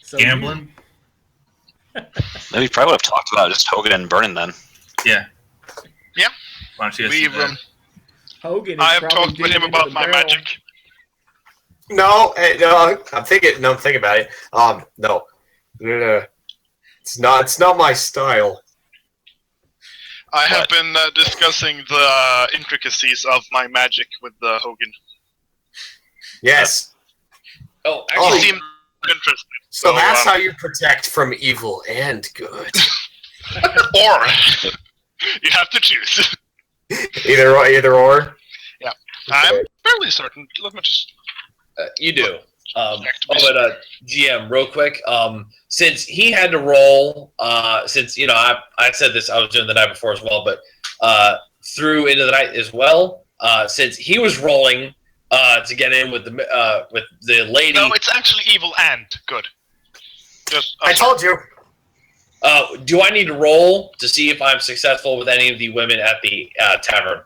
Speaker 3: So
Speaker 5: Gambling?
Speaker 6: We probably would have talked about just Hogan and Burning then.
Speaker 5: Yeah.
Speaker 2: Yeah.
Speaker 5: Why don't you guys do that?
Speaker 3: Hogan.
Speaker 2: I have talked with him about my magic.
Speaker 1: No, I'm thinking about it. No. It's not my style.
Speaker 2: I have been discussing the intricacies of my magic with Hogan.
Speaker 1: Yes.
Speaker 4: Oh,
Speaker 2: He
Speaker 4: actually,
Speaker 2: seemed interested.
Speaker 1: So that's how you protect from evil and good.
Speaker 2: Or you have to choose.
Speaker 1: Either or.
Speaker 2: Yeah, I'm fairly certain. Let me just.
Speaker 4: you do. But GM, real quick, since he had to roll, since I said this, I was doing the night before as well, but through into the night as well, since he was rolling to get in with the lady.
Speaker 2: No, it's actually evil and good.
Speaker 1: I told you.
Speaker 4: Do I need to roll to see if I'm successful with any of the women at the tavern?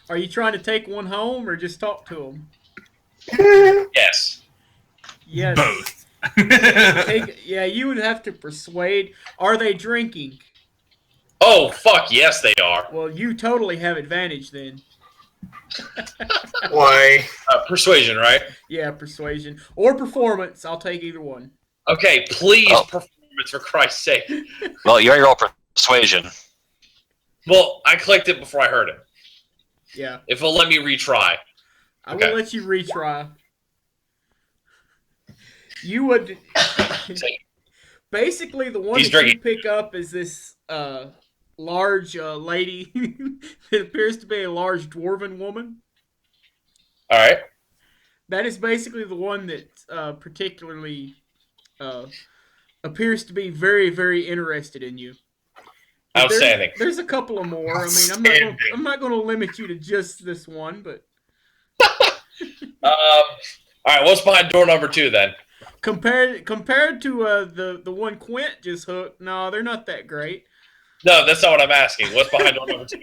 Speaker 3: Are you trying to take one home or just talk to them?
Speaker 4: Yes.
Speaker 3: Yes.
Speaker 5: Both.
Speaker 3: You would have to persuade. Are they drinking?
Speaker 4: Oh, fuck, yes, they are.
Speaker 3: Well, you totally have advantage then.
Speaker 1: Why?
Speaker 4: Persuasion, right?
Speaker 3: Yeah, persuasion. Or performance. I'll take either one.
Speaker 4: Okay, please, performance, for Christ's sake.
Speaker 6: Well, you already rolled persuasion.
Speaker 4: Well, I clicked it before I heard him.
Speaker 3: Yeah.
Speaker 4: If it'll let me retry.
Speaker 3: I will let you retry. You would... Basically, the one that you pick up is this large lady that appears to be a large dwarven woman.
Speaker 4: All right.
Speaker 3: That is basically the one that particularly appears to be very, very interested in you.
Speaker 4: Outstanding.
Speaker 3: There's a couple of more. I mean, I'm not going to limit you to just this one, but...
Speaker 4: All right, what's behind door number 2 then?
Speaker 3: Compared to the one Quint just hooked, no, they're not that great.
Speaker 4: No, that's not what I'm asking. What's behind door number 2?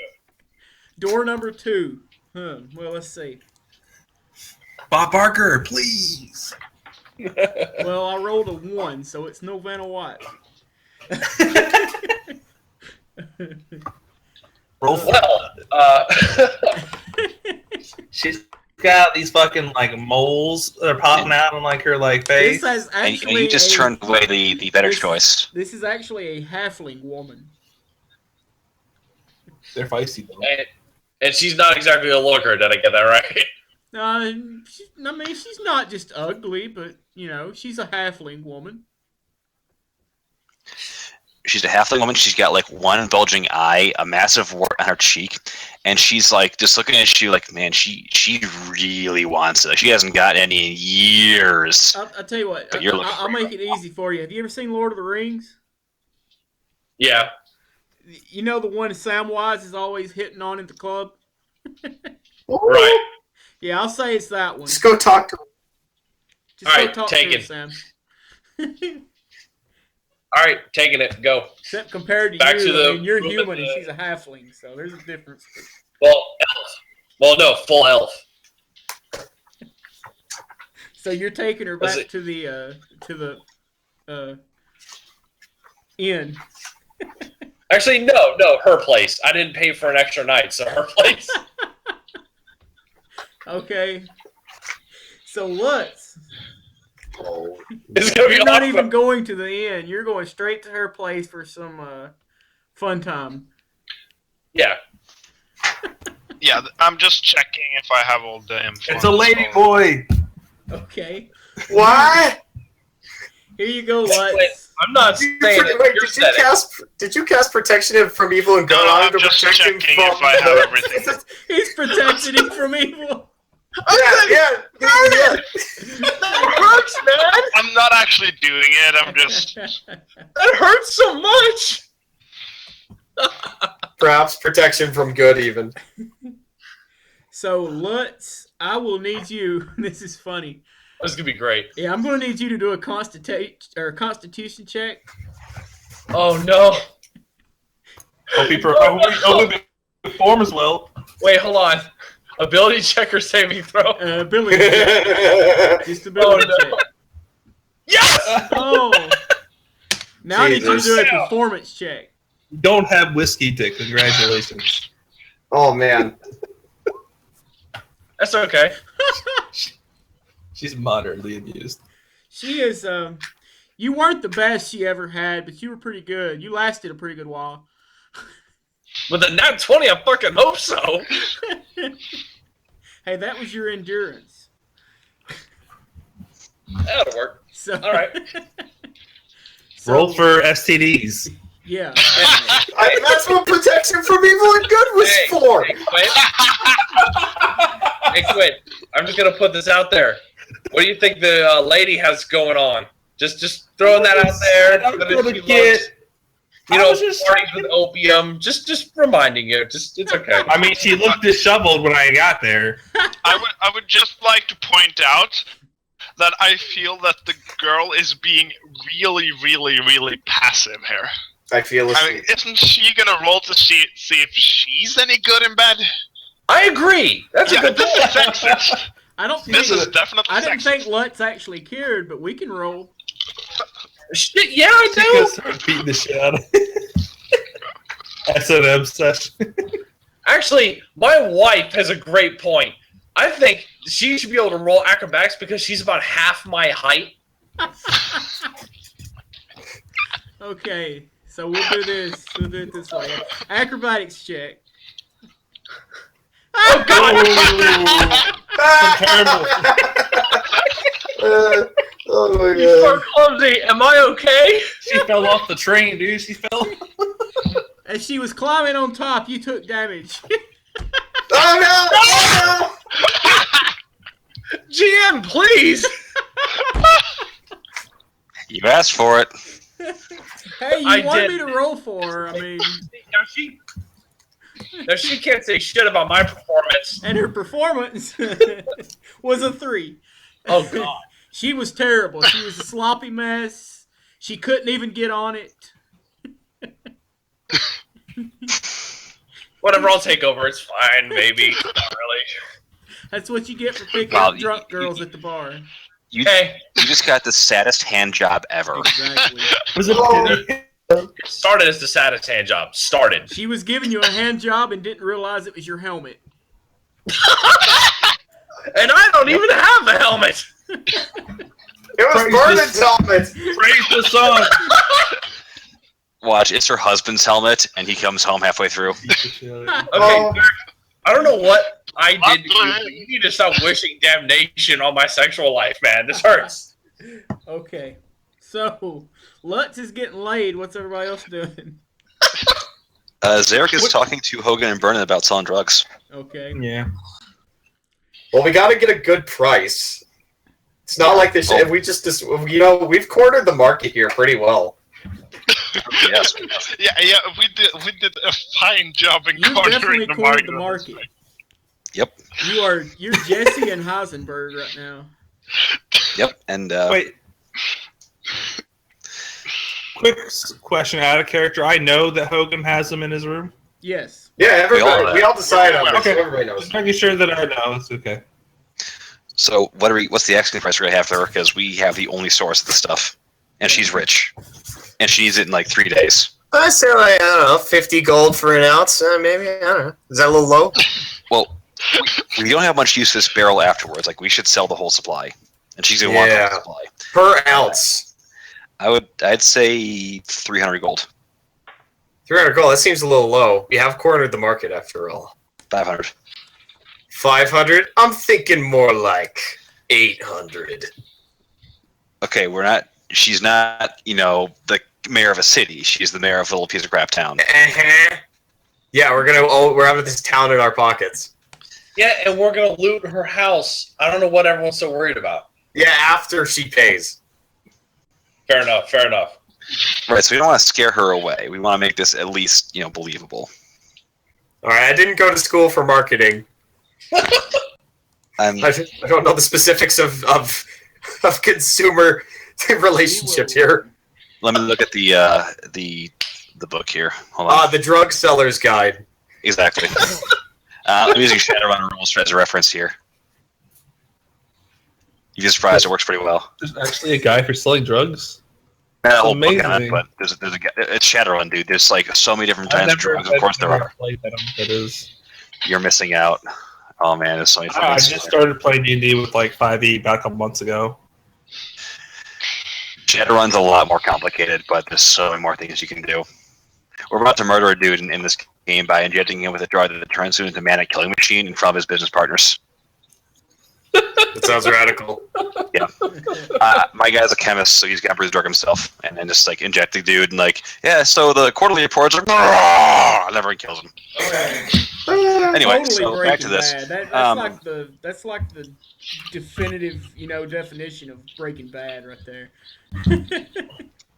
Speaker 3: Door number 2. Well, let's see.
Speaker 5: Bob Barker, please.
Speaker 3: Well, I rolled a 1, so it's no Vanna White.
Speaker 5: Roll.
Speaker 4: Well,
Speaker 5: she's got these fucking like moles that are popping out on like her like face.
Speaker 3: This has actually
Speaker 6: you just turned away the better choice.
Speaker 3: This is actually a halfling woman.
Speaker 5: They're feisty though.
Speaker 4: and she's not exactly a looker. Did I get that right?
Speaker 3: I mean, she's not just ugly, but she's a halfling woman.
Speaker 6: She's a halfling woman. She's got like one bulging eye, a massive wart on her cheek, and she's like just looking at you like, man, she really wants it. She hasn't got any in years.
Speaker 3: I'll tell you what.
Speaker 6: But you're looking
Speaker 3: I'll make it easy for you. Have you ever seen Lord of the Rings?
Speaker 4: Yeah.
Speaker 3: You know the one Samwise is always hitting on at the club?
Speaker 4: Right.
Speaker 3: Yeah, I'll say it's that one.
Speaker 1: Just go talk to him.
Speaker 3: Just
Speaker 4: All
Speaker 3: go
Speaker 4: right,
Speaker 3: talk
Speaker 4: take
Speaker 3: to
Speaker 4: it.
Speaker 3: her, Sam.
Speaker 4: All right, taking it. Go.
Speaker 3: Except compared to
Speaker 4: Back
Speaker 3: you,
Speaker 4: to the
Speaker 3: I mean, you're
Speaker 4: room
Speaker 3: human
Speaker 4: at
Speaker 3: and
Speaker 4: the-
Speaker 3: she's a halfling, so there's a difference.
Speaker 4: Well, elf. Well, no, full elf.
Speaker 3: So you're taking her
Speaker 4: Was
Speaker 3: back
Speaker 4: it-
Speaker 3: to the inn.
Speaker 4: Actually, no, her place. I didn't pay for an extra night, so her place.
Speaker 3: Okay. So Lutz,
Speaker 4: It's gonna be
Speaker 3: you're not
Speaker 4: awesome.
Speaker 3: even going to the inn. You're going straight to her place for some fun time.
Speaker 4: Yeah.
Speaker 2: Yeah, I'm just checking if I have all the info.
Speaker 5: It's a lady boy.
Speaker 3: Okay.
Speaker 1: What?
Speaker 3: Here you go,
Speaker 4: Wait,
Speaker 3: Lutz.
Speaker 4: I'm not saying it.
Speaker 1: Wait,
Speaker 4: You're saying it.
Speaker 1: did you cast protection from evil and
Speaker 2: No,
Speaker 1: go on
Speaker 2: I'm
Speaker 1: to
Speaker 2: just
Speaker 1: protect him
Speaker 2: checking
Speaker 1: from?
Speaker 2: if I have everything.
Speaker 3: He's protecting him from evil.
Speaker 1: yeah.
Speaker 4: That hurts, man.
Speaker 2: I'm not actually doing it. I'm just.
Speaker 4: That hurts so much.
Speaker 1: Perhaps protection from good, even.
Speaker 3: So Lutz, I will need you. This is funny.
Speaker 4: This is gonna be great.
Speaker 3: Yeah, I'm going to need you to do a constitution check.
Speaker 4: Oh no.
Speaker 5: Hope he perform as well.
Speaker 4: Wait, hold on. Ability check or saving throw?
Speaker 3: Ability check. Just ability
Speaker 4: Oh, no.
Speaker 3: check.
Speaker 4: Yes.
Speaker 3: Oh. Now I need you to
Speaker 1: Jesus.
Speaker 3: do a performance check.
Speaker 5: You don't have whiskey dick. Congratulations.
Speaker 1: Oh man.
Speaker 4: That's okay.
Speaker 5: She's moderately amused.
Speaker 3: She is, you weren't the best she ever had, but you were pretty good. You lasted a pretty good while.
Speaker 4: With a nat 20, I fucking hope so.
Speaker 3: Hey, that was your endurance.
Speaker 4: That'll work.
Speaker 3: So,
Speaker 4: All right.
Speaker 5: Roll for STDs.
Speaker 3: Yeah.
Speaker 1: That's what protection from evil and good was
Speaker 4: Hey,
Speaker 1: for.
Speaker 4: Hey, Quinn. I'm just gonna put this out there. What do you think the lady has going on? Just throwing that out there.
Speaker 5: I'm
Speaker 4: That
Speaker 5: gonna
Speaker 4: she
Speaker 5: get.
Speaker 4: loves, you
Speaker 5: I
Speaker 4: know,
Speaker 5: was just
Speaker 4: parties with opium. Just reminding you. It's okay.
Speaker 5: I mean, she looked disheveled when I got there.
Speaker 2: I would just like to point out that I feel that the girl is being really, really, really passive here.
Speaker 1: I feel
Speaker 2: I mean, isn't she gonna roll to see if she's any good in bed?
Speaker 4: I agree. That's a
Speaker 2: Yeah,
Speaker 4: good
Speaker 2: this is
Speaker 4: point.
Speaker 2: sexist.
Speaker 3: I don't think,
Speaker 2: This is definitely
Speaker 3: I didn't
Speaker 2: sexist.
Speaker 3: think Lutz actually cared, but we can roll.
Speaker 4: Shit, yeah, I
Speaker 5: She
Speaker 4: do.
Speaker 5: gonna start beating the shit out of S&M session.
Speaker 4: Actually, my wife has a great point. I think she should be able to roll acrobatics because she's about half my height.
Speaker 3: Okay, so we'll do this. We'll do it this way. Acrobatics check.
Speaker 4: Oh God!
Speaker 5: Terrible.
Speaker 1: Oh my
Speaker 4: You
Speaker 1: god.
Speaker 4: are clumsy. Am I okay?
Speaker 5: She fell off the train, dude. She fell.
Speaker 3: As she was climbing on top, you took damage.
Speaker 1: Oh no! Oh
Speaker 4: GM, please.
Speaker 6: You asked for it.
Speaker 3: Hey, you
Speaker 4: I
Speaker 3: wanted
Speaker 4: did.
Speaker 3: me to roll for her. I mean,
Speaker 4: Now she can't say shit about my performance.
Speaker 3: and her performance was a 3.
Speaker 4: Oh God.
Speaker 3: She was terrible. She was a sloppy mess. She couldn't even get on it.
Speaker 4: Whatever, I'll take over. It's fine, maybe. Not really.
Speaker 3: That's what you get for picking
Speaker 6: Well,
Speaker 3: up drunk girls at the bar.
Speaker 6: You
Speaker 4: Hey,
Speaker 6: you just got the saddest hand job ever.
Speaker 3: Exactly.
Speaker 5: Was it
Speaker 1: Oh.
Speaker 5: pity?
Speaker 4: started as the saddest hand job. Started.
Speaker 3: She was giving you a hand job and didn't realize it was your helmet.
Speaker 4: And I don't even have a helmet.
Speaker 1: It was
Speaker 5: Praise
Speaker 1: Vernon's helmet.
Speaker 5: Praise the song.
Speaker 6: Watch, it's her husband's helmet, and he comes home halfway through.
Speaker 4: Okay,
Speaker 1: Oh.
Speaker 4: I don't know what I did. You need to stop wishing damnation on my sexual life, man. This hurts.
Speaker 3: Okay. So, Lutz is getting laid. What's everybody else doing?
Speaker 6: Zarek is talking to Hogan and Burnham about selling drugs.
Speaker 3: Okay.
Speaker 5: Yeah.
Speaker 1: Well, we got to get a good price. It's not like this. We just, we've cornered the market here pretty well.
Speaker 6: Yes.
Speaker 2: Yeah, we did a fine job in
Speaker 3: You
Speaker 2: cornering
Speaker 3: definitely
Speaker 2: the
Speaker 3: cornered
Speaker 2: market.
Speaker 3: the
Speaker 2: on this
Speaker 3: market.
Speaker 2: thing.
Speaker 6: Yep.
Speaker 3: You're Jesse and Heisenberg right now.
Speaker 6: Yep. And
Speaker 5: Wait. Quick question out of character. I know that Hogan has them in his room.
Speaker 3: Yes.
Speaker 1: Yeah, everybody. We all decided on this.
Speaker 5: Okay.
Speaker 1: So everybody knows.
Speaker 5: Just making sure that I know. It's okay.
Speaker 6: so what's the asking price we're gonna have for her? Because we have the only source of the stuff, and she's rich, and she needs it in like 3 days.
Speaker 1: I say like, I don't know, 50 gold for an ounce, maybe. I don't know. Is that a little low?
Speaker 6: Well, we don't have much use for this barrel afterwards. Like we should sell the whole supply, and she's gonna want the whole supply.
Speaker 1: Per ounce.
Speaker 6: I'd say 300 gold.
Speaker 1: 300 gold. That seems a little low. We have cornered the market after all.
Speaker 6: 500.
Speaker 1: 500. I'm thinking more like 800.
Speaker 6: Okay, we're not. She's not. The mayor of a city. She's the mayor of a little piece of crap town.
Speaker 1: Yeah, we're having this town in our pockets.
Speaker 4: Yeah, and we're gonna loot her house. I don't know what everyone's so worried about.
Speaker 1: Yeah, after she pays.
Speaker 4: Fair enough. Fair enough.
Speaker 6: Right. So we don't want to scare her away. We want to make this at least believable.
Speaker 1: All right, I didn't go to school for marketing. I don't know the specifics of consumer relationships here.
Speaker 6: Let me look at the book here. Hold on.
Speaker 1: The drug seller's guide.
Speaker 6: Exactly. I'm using Shadowrun rules as a reference here. You'd be surprised. It works pretty well.
Speaker 5: There's actually a guy for selling drugs.
Speaker 6: Not a whole book on it,
Speaker 5: amazing.
Speaker 6: but there's a guy. It's Shadowrun, dude. There's like so many different kinds of drugs. Of course there are.
Speaker 5: Played that. That is.
Speaker 6: You're missing out. Oh man, there's so many.
Speaker 5: I just started playing D&D with like 5e about a couple months ago.
Speaker 6: Shadowrun's a lot more complicated, but there's so many more things you can do. We're about to murder a dude in this game by injecting him with a drug that turns him into a manic killing machine in front of his business partners.
Speaker 1: That sounds radical.
Speaker 6: Yeah. My guy's a chemist, so he's got to brew the drug himself, and then just like inject the dude, and like, yeah. So the quarterly reports are, and everyone kills him. Anyway,
Speaker 3: Totally
Speaker 6: so back to
Speaker 3: Breaking
Speaker 6: this.
Speaker 3: Bad. That's like the definitive, definition of Breaking Bad right there.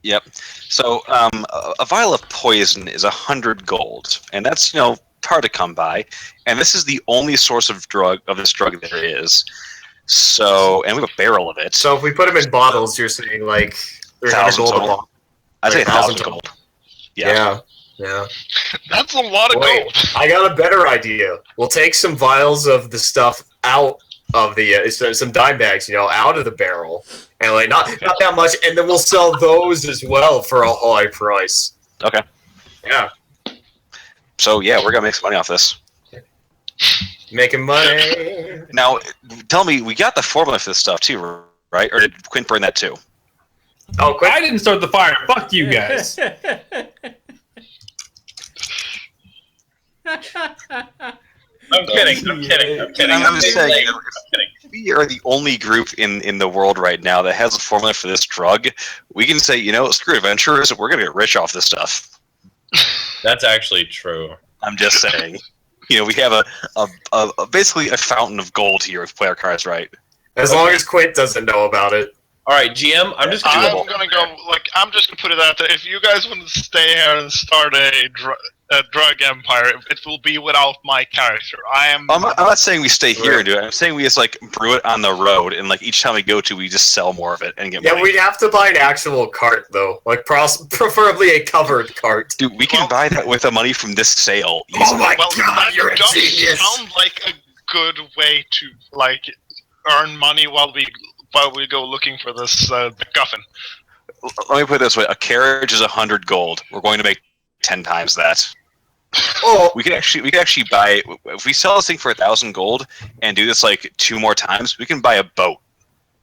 Speaker 6: Yep. So a vial of poison is 100 gold, and that's hard to come by. And this is the only source of this drug there is. So, and we have a barrel of it.
Speaker 1: So if we put them in bottles, you're saying like 300
Speaker 6: 1,000
Speaker 1: gold.
Speaker 6: total. I'd say 1,000
Speaker 1: 1,000
Speaker 6: gold.
Speaker 1: Yeah.
Speaker 2: That's a lot of
Speaker 1: Wait,
Speaker 2: gold.
Speaker 1: I got a better idea. We'll take some vials of the stuff out of the some dime bags, out of the barrel, and like not that much, and then we'll sell those as well for a high price.
Speaker 6: Okay.
Speaker 1: Yeah,
Speaker 6: So yeah, we're gonna make some money off this.
Speaker 1: making money.
Speaker 6: Now, tell me, we got the formula for this stuff too, right? Or did Quint burn that too?
Speaker 1: Oh, quick!
Speaker 5: I didn't start the fire. Fuck you guys.
Speaker 4: I'm kidding. I'm kidding.
Speaker 6: I'm just saying,
Speaker 4: I'm kidding.
Speaker 6: we are the only group in the world right now that has a formula for this drug. We can say, screw adventurers, we're gonna get rich off this stuff.
Speaker 4: That's actually true.
Speaker 6: I'm just saying. We have a basically a fountain of gold here if player cards right.
Speaker 1: As long as Quint doesn't know about it.
Speaker 4: All right, GM. I'm just
Speaker 2: I'm
Speaker 4: gonna
Speaker 2: gonna go. I'm just gonna put it out there. If you guys want to stay here and start a drug empire, it will be without my character.
Speaker 6: I'm not saying we stay here and do it. I'm saying we just brew it on the road, and each time we go to, we just sell more of it and get money.
Speaker 1: Yeah, we'd have to buy an actual cart though, preferably a covered cart.
Speaker 6: Dude, we can buy that with the money from this sale.
Speaker 1: Oh my
Speaker 2: Well,
Speaker 1: god,
Speaker 2: that
Speaker 1: you're a
Speaker 2: does
Speaker 1: genius!
Speaker 2: sound like a good way to earn money while we go looking for this MacGuffin.
Speaker 6: Let me put it this way: a carriage is 100 gold. We're going to make 10 times that.
Speaker 1: Oh,
Speaker 6: We could actually buy, if we sell this thing for 1,000 gold and do this 2 more times, we can buy a boat.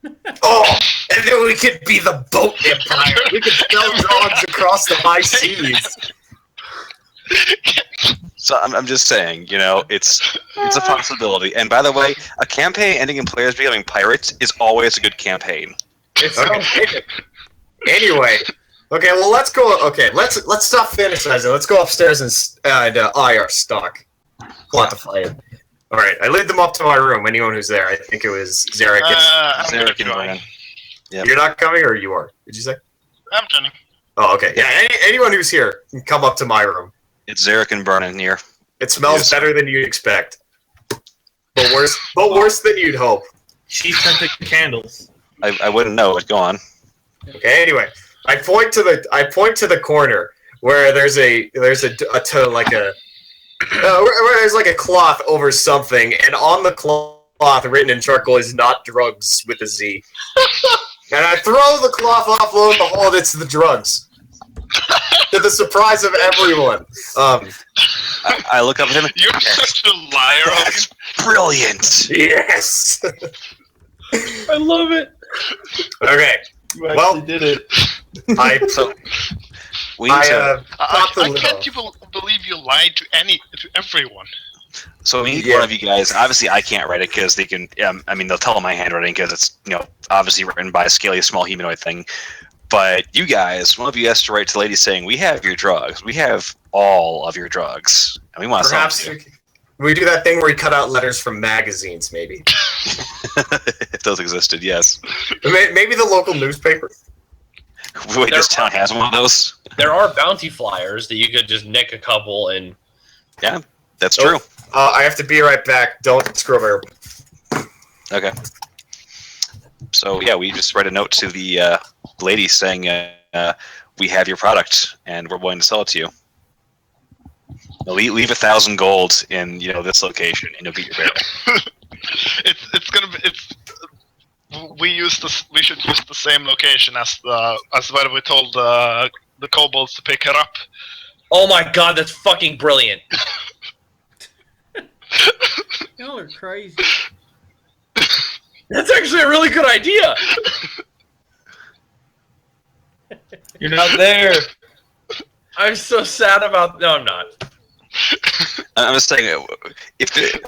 Speaker 1: and then we could be the boat empire. We could sell dogs across the high seas.
Speaker 6: So I'm just saying, it's a possibility. And by the way, a campaign ending in players becoming pirates is always a good campaign.
Speaker 4: It sounds good.
Speaker 1: Anyway, okay, well let's go. Okay, let's stop fantasizing. Let's go upstairs and eye our stock, quantify it. All right, I lead them up to my room. Anyone who's there, I think it was Zarek.
Speaker 2: I'm
Speaker 6: Zarek and
Speaker 2: join.
Speaker 6: Brian. Yep.
Speaker 1: You're not coming, or you are? Did you say?
Speaker 2: I'm joining.
Speaker 1: Oh, okay. Yeah, anyone who's here can come up to my room.
Speaker 6: It's Zarek and Brian here.
Speaker 1: It smells
Speaker 6: Yes.
Speaker 1: better than you'd expect, but worse than you'd hope.
Speaker 5: She scented candles.
Speaker 6: I wouldn't know, but go on.
Speaker 1: Okay. Anyway, I point to the corner where there's there's like a cloth over something, and on the cloth written in charcoal is "not drugs" with a Z. And I throw the cloth off, lo and behold, it's the drugs. To the surprise of everyone.
Speaker 6: I look up at him.
Speaker 2: You're such a liar.
Speaker 6: That's brilliant.
Speaker 1: Yes.
Speaker 4: I love it.
Speaker 1: Okay.
Speaker 5: You actually
Speaker 1: Well-
Speaker 5: did it.
Speaker 6: So we need to.
Speaker 2: I can't even believe you lied to everyone.
Speaker 6: So we need
Speaker 1: Yeah.
Speaker 6: one of you guys. Obviously, I can't write it because they can. They'll tell my handwriting because it's obviously written by a scaly small humanoid thing. But you guys, one of you has to write to the lady saying, "We have your drugs. We have all of your drugs, and we want to
Speaker 1: Perhaps
Speaker 6: sell them
Speaker 1: we do that thing where we cut out letters from magazines, maybe.
Speaker 6: to you." If those existed, yes.
Speaker 1: Maybe the local newspaper.
Speaker 6: Wait, this town has one of those.
Speaker 4: There are bounty flyers that you could just nick a couple and.
Speaker 6: Yeah, that's
Speaker 1: Oh.
Speaker 6: true.
Speaker 1: I have to be right back. Don't screw over.
Speaker 6: Okay. So yeah, we just write a note to the lady saying, "We have your product, and we're willing to sell it to you. Leave 1,000 gold in this location, and you'll beat your bear."
Speaker 2: It's gonna be we should use the same location as where we told the kobolds to pick her up.
Speaker 4: Oh my god, that's fucking brilliant.
Speaker 3: Y'all are crazy.
Speaker 4: That's actually a really good idea.
Speaker 5: You're not there.
Speaker 4: I'm so sad about. No, I'm not.
Speaker 6: I'm just saying, if the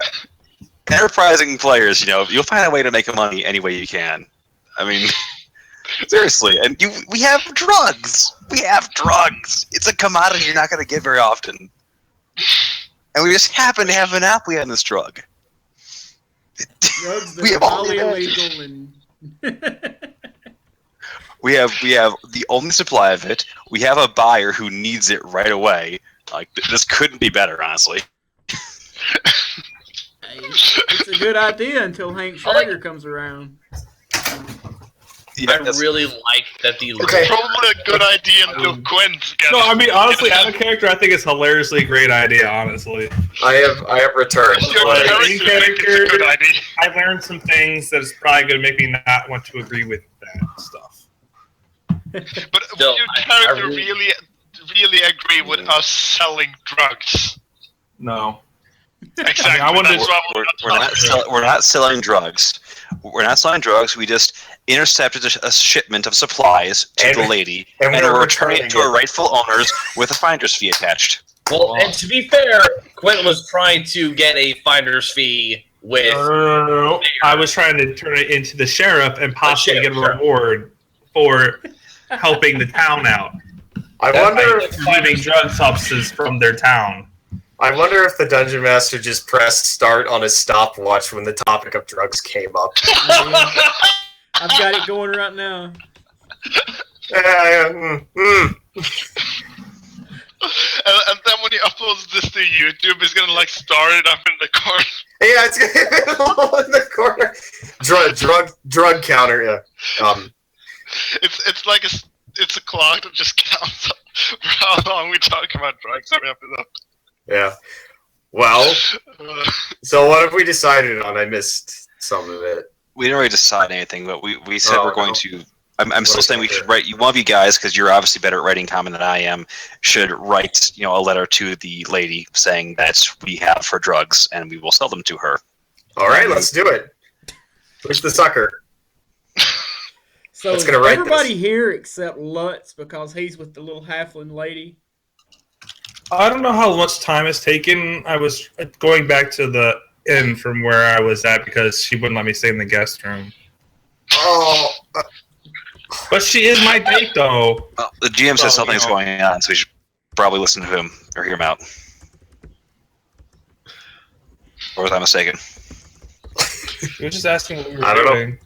Speaker 6: enterprising players, you'll find a way to make money any way you can. I mean, seriously, and we have drugs. We have drugs. It's a commodity you're not going to get very often, and we just happen to have a monopoly on this drug.
Speaker 3: Drugs
Speaker 6: We
Speaker 3: that
Speaker 6: have
Speaker 3: are
Speaker 6: all
Speaker 3: highly
Speaker 6: the
Speaker 3: illegal and.
Speaker 6: We have the only supply of it. We have a buyer who needs it right away. Like this couldn't be better, honestly.
Speaker 3: Hey, it's a good idea until Hank Schrager comes around.
Speaker 6: Yeah,
Speaker 4: I really like that the.
Speaker 1: Okay.
Speaker 2: Probably a good idea until Quint gets.
Speaker 5: No, I mean honestly, as a character, I think it's a hilariously great idea. Honestly,
Speaker 1: I have returned.
Speaker 2: Your
Speaker 5: Like,
Speaker 2: character
Speaker 5: in
Speaker 2: think it's a good
Speaker 5: character-
Speaker 2: idea.
Speaker 5: I learned some things that is probably going to make me not want to agree with that stuff.
Speaker 2: But
Speaker 4: Still,
Speaker 2: would your
Speaker 4: I
Speaker 2: character
Speaker 4: really-
Speaker 2: really agree with us selling drugs?
Speaker 5: No.
Speaker 2: Exactly.
Speaker 5: I wanted
Speaker 2: That's
Speaker 5: to-
Speaker 2: why
Speaker 6: we're not selling drugs. We're not selling drugs. We just intercepted a shipment of supplies to
Speaker 1: And-
Speaker 6: the lady,
Speaker 1: and
Speaker 6: and
Speaker 1: we're
Speaker 6: we're returning it to
Speaker 1: returning
Speaker 6: her rightful owners with a finder's fee attached.
Speaker 4: Well, and to be fair, Quentin was trying to get a finder's fee with.
Speaker 5: No. I was trying to turn it into the sheriff and possibly get a
Speaker 4: sheriff,
Speaker 5: reward for helping the town out.
Speaker 1: I
Speaker 4: That
Speaker 1: wonder.
Speaker 4: might-
Speaker 5: Removing drug substances from their town.
Speaker 1: I wonder if the dungeon master just pressed start on his stopwatch when the topic of drugs came up.
Speaker 3: I've got it going right now.
Speaker 2: and then when he uploads this to YouTube, he's gonna like star it up in the corner.
Speaker 1: Yeah, it's in the corner. Drug counter. Yeah.
Speaker 2: It's like it's a clock that just counts up for how long we talk about drugs every episode.
Speaker 1: Yeah. Well,
Speaker 2: Uh,
Speaker 1: so what have we decided on? I missed some of it.
Speaker 6: We didn't really decide anything, but we said
Speaker 1: Oh,
Speaker 6: we're going
Speaker 1: no.
Speaker 6: to. I'm still saying we
Speaker 1: Okay.
Speaker 6: should write. One of you guys, because you're obviously better at writing common than I am, should write a letter to the lady saying that we have her drugs and we will sell them to her.
Speaker 1: All right, let's do it. Where's the sucker?
Speaker 3: So
Speaker 1: Let's
Speaker 3: is
Speaker 1: gonna write
Speaker 3: everybody here except Lutz because he's with the little halfling lady.
Speaker 5: I don't know how much time it's taken. I was going back to the inn from where I was at because she wouldn't let me stay in the guest room.
Speaker 1: Oh,
Speaker 5: But she is my date, though.
Speaker 6: Well, the GM says
Speaker 5: So,
Speaker 6: something's
Speaker 5: you know.
Speaker 6: going on, so we should probably listen to him or hear him out. Or was I mistaken?
Speaker 5: You were just asking what we were
Speaker 1: I don't know.
Speaker 5: doing.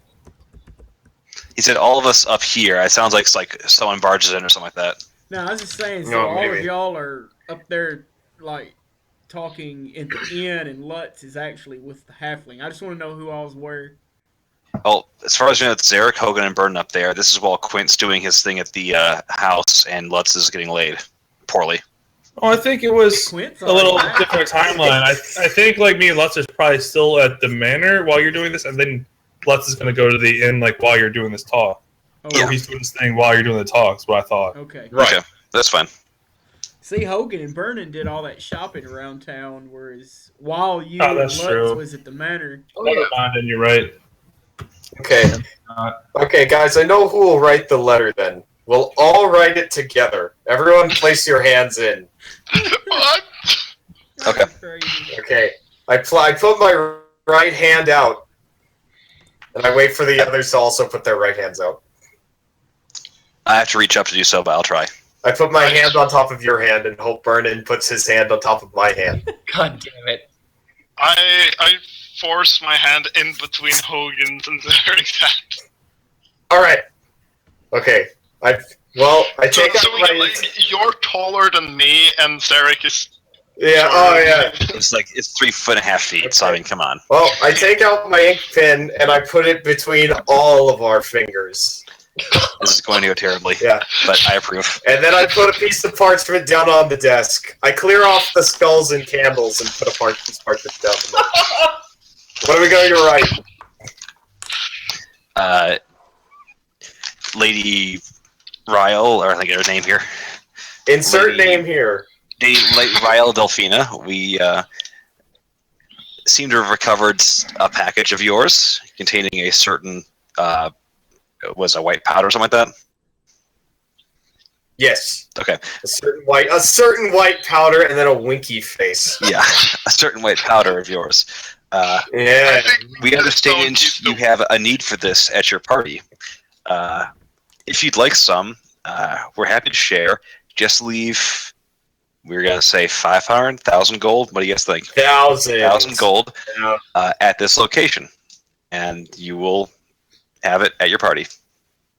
Speaker 6: He said all of us up here. It sounds like it's like someone barges in or something like that.
Speaker 3: No, I was just saying. So
Speaker 1: No,
Speaker 3: all
Speaker 1: maybe.
Speaker 3: of y'all are up there, like talking in the inn, and Lutz is actually with the halfling. I just want to know who all's where.
Speaker 6: Well, as far as you know, it's Zarek, Hogan, and Burden up there. This is while Quint's doing his thing at the house, and Lutz is getting laid poorly.
Speaker 5: Oh, I think it was
Speaker 3: Quint's
Speaker 5: a little
Speaker 3: already back.
Speaker 5: different timeline. I think like me and Lutz is probably still at the manor while you're doing this, and then Lutz is going to go to the inn like while you're doing this talk.
Speaker 3: Oh,
Speaker 5: Or he's doing this thing while you're doing the talk. Is what I thought.
Speaker 3: okay.
Speaker 1: right.
Speaker 6: Okay, that's fine.
Speaker 3: See, Hogan and Vernon did all that shopping around town, whereas while you
Speaker 5: Oh,
Speaker 3: and
Speaker 5: that's
Speaker 3: Lutz
Speaker 5: true.
Speaker 3: was at the manor.
Speaker 5: Never mind, and you're right.
Speaker 1: Okay. Okay, guys, I know who will write the letter then. We'll all write it together. Everyone place your hands in.
Speaker 2: What?
Speaker 6: Okay.
Speaker 3: Crazy.
Speaker 1: Okay. I put my right hand out. And I wait for the others to also put their right hands out.
Speaker 6: I have to reach up to do so, but I'll try.
Speaker 1: I put my hand on top of your hand and hope Vernon puts his hand on top of my hand.
Speaker 4: God damn it.
Speaker 2: I force my hand in between Hogan's and Zarek's hand.
Speaker 1: Alright. Okay. I take out
Speaker 2: So
Speaker 1: my...
Speaker 2: you're taller than me, and Zarek is.
Speaker 1: Yeah, oh yeah.
Speaker 6: It's like it's 3.5 feet. So I mean, come on.
Speaker 1: Well, I take out my ink pen and I put it between all of our fingers.
Speaker 6: This is going to go terribly.
Speaker 1: Yeah.
Speaker 6: But I approve.
Speaker 1: And then I put a piece of parchment down on the desk. I clear off the skulls and candles and put a piece of parchment down on the desk. What are we going to write?
Speaker 6: Lady Ryle, or I think her name here.
Speaker 1: Insert
Speaker 6: Lady-
Speaker 1: name here.
Speaker 6: Lady Ryle Delphina. We seem to have recovered a package of yours containing a certain was a white powder or something like that.
Speaker 1: Yes.
Speaker 6: Okay.
Speaker 1: A certain white powder and then a winky face.
Speaker 6: Yeah, a certain white powder of yours.
Speaker 1: Yeah.
Speaker 2: I think
Speaker 6: We understand you have a need for this at your party. If you'd like some, we're happy to share. Just leave. We're gonna say 500, 1,000 gold. What do you guys think? 1,000 gold
Speaker 1: Yeah.
Speaker 6: at this location, and you will have it at your party.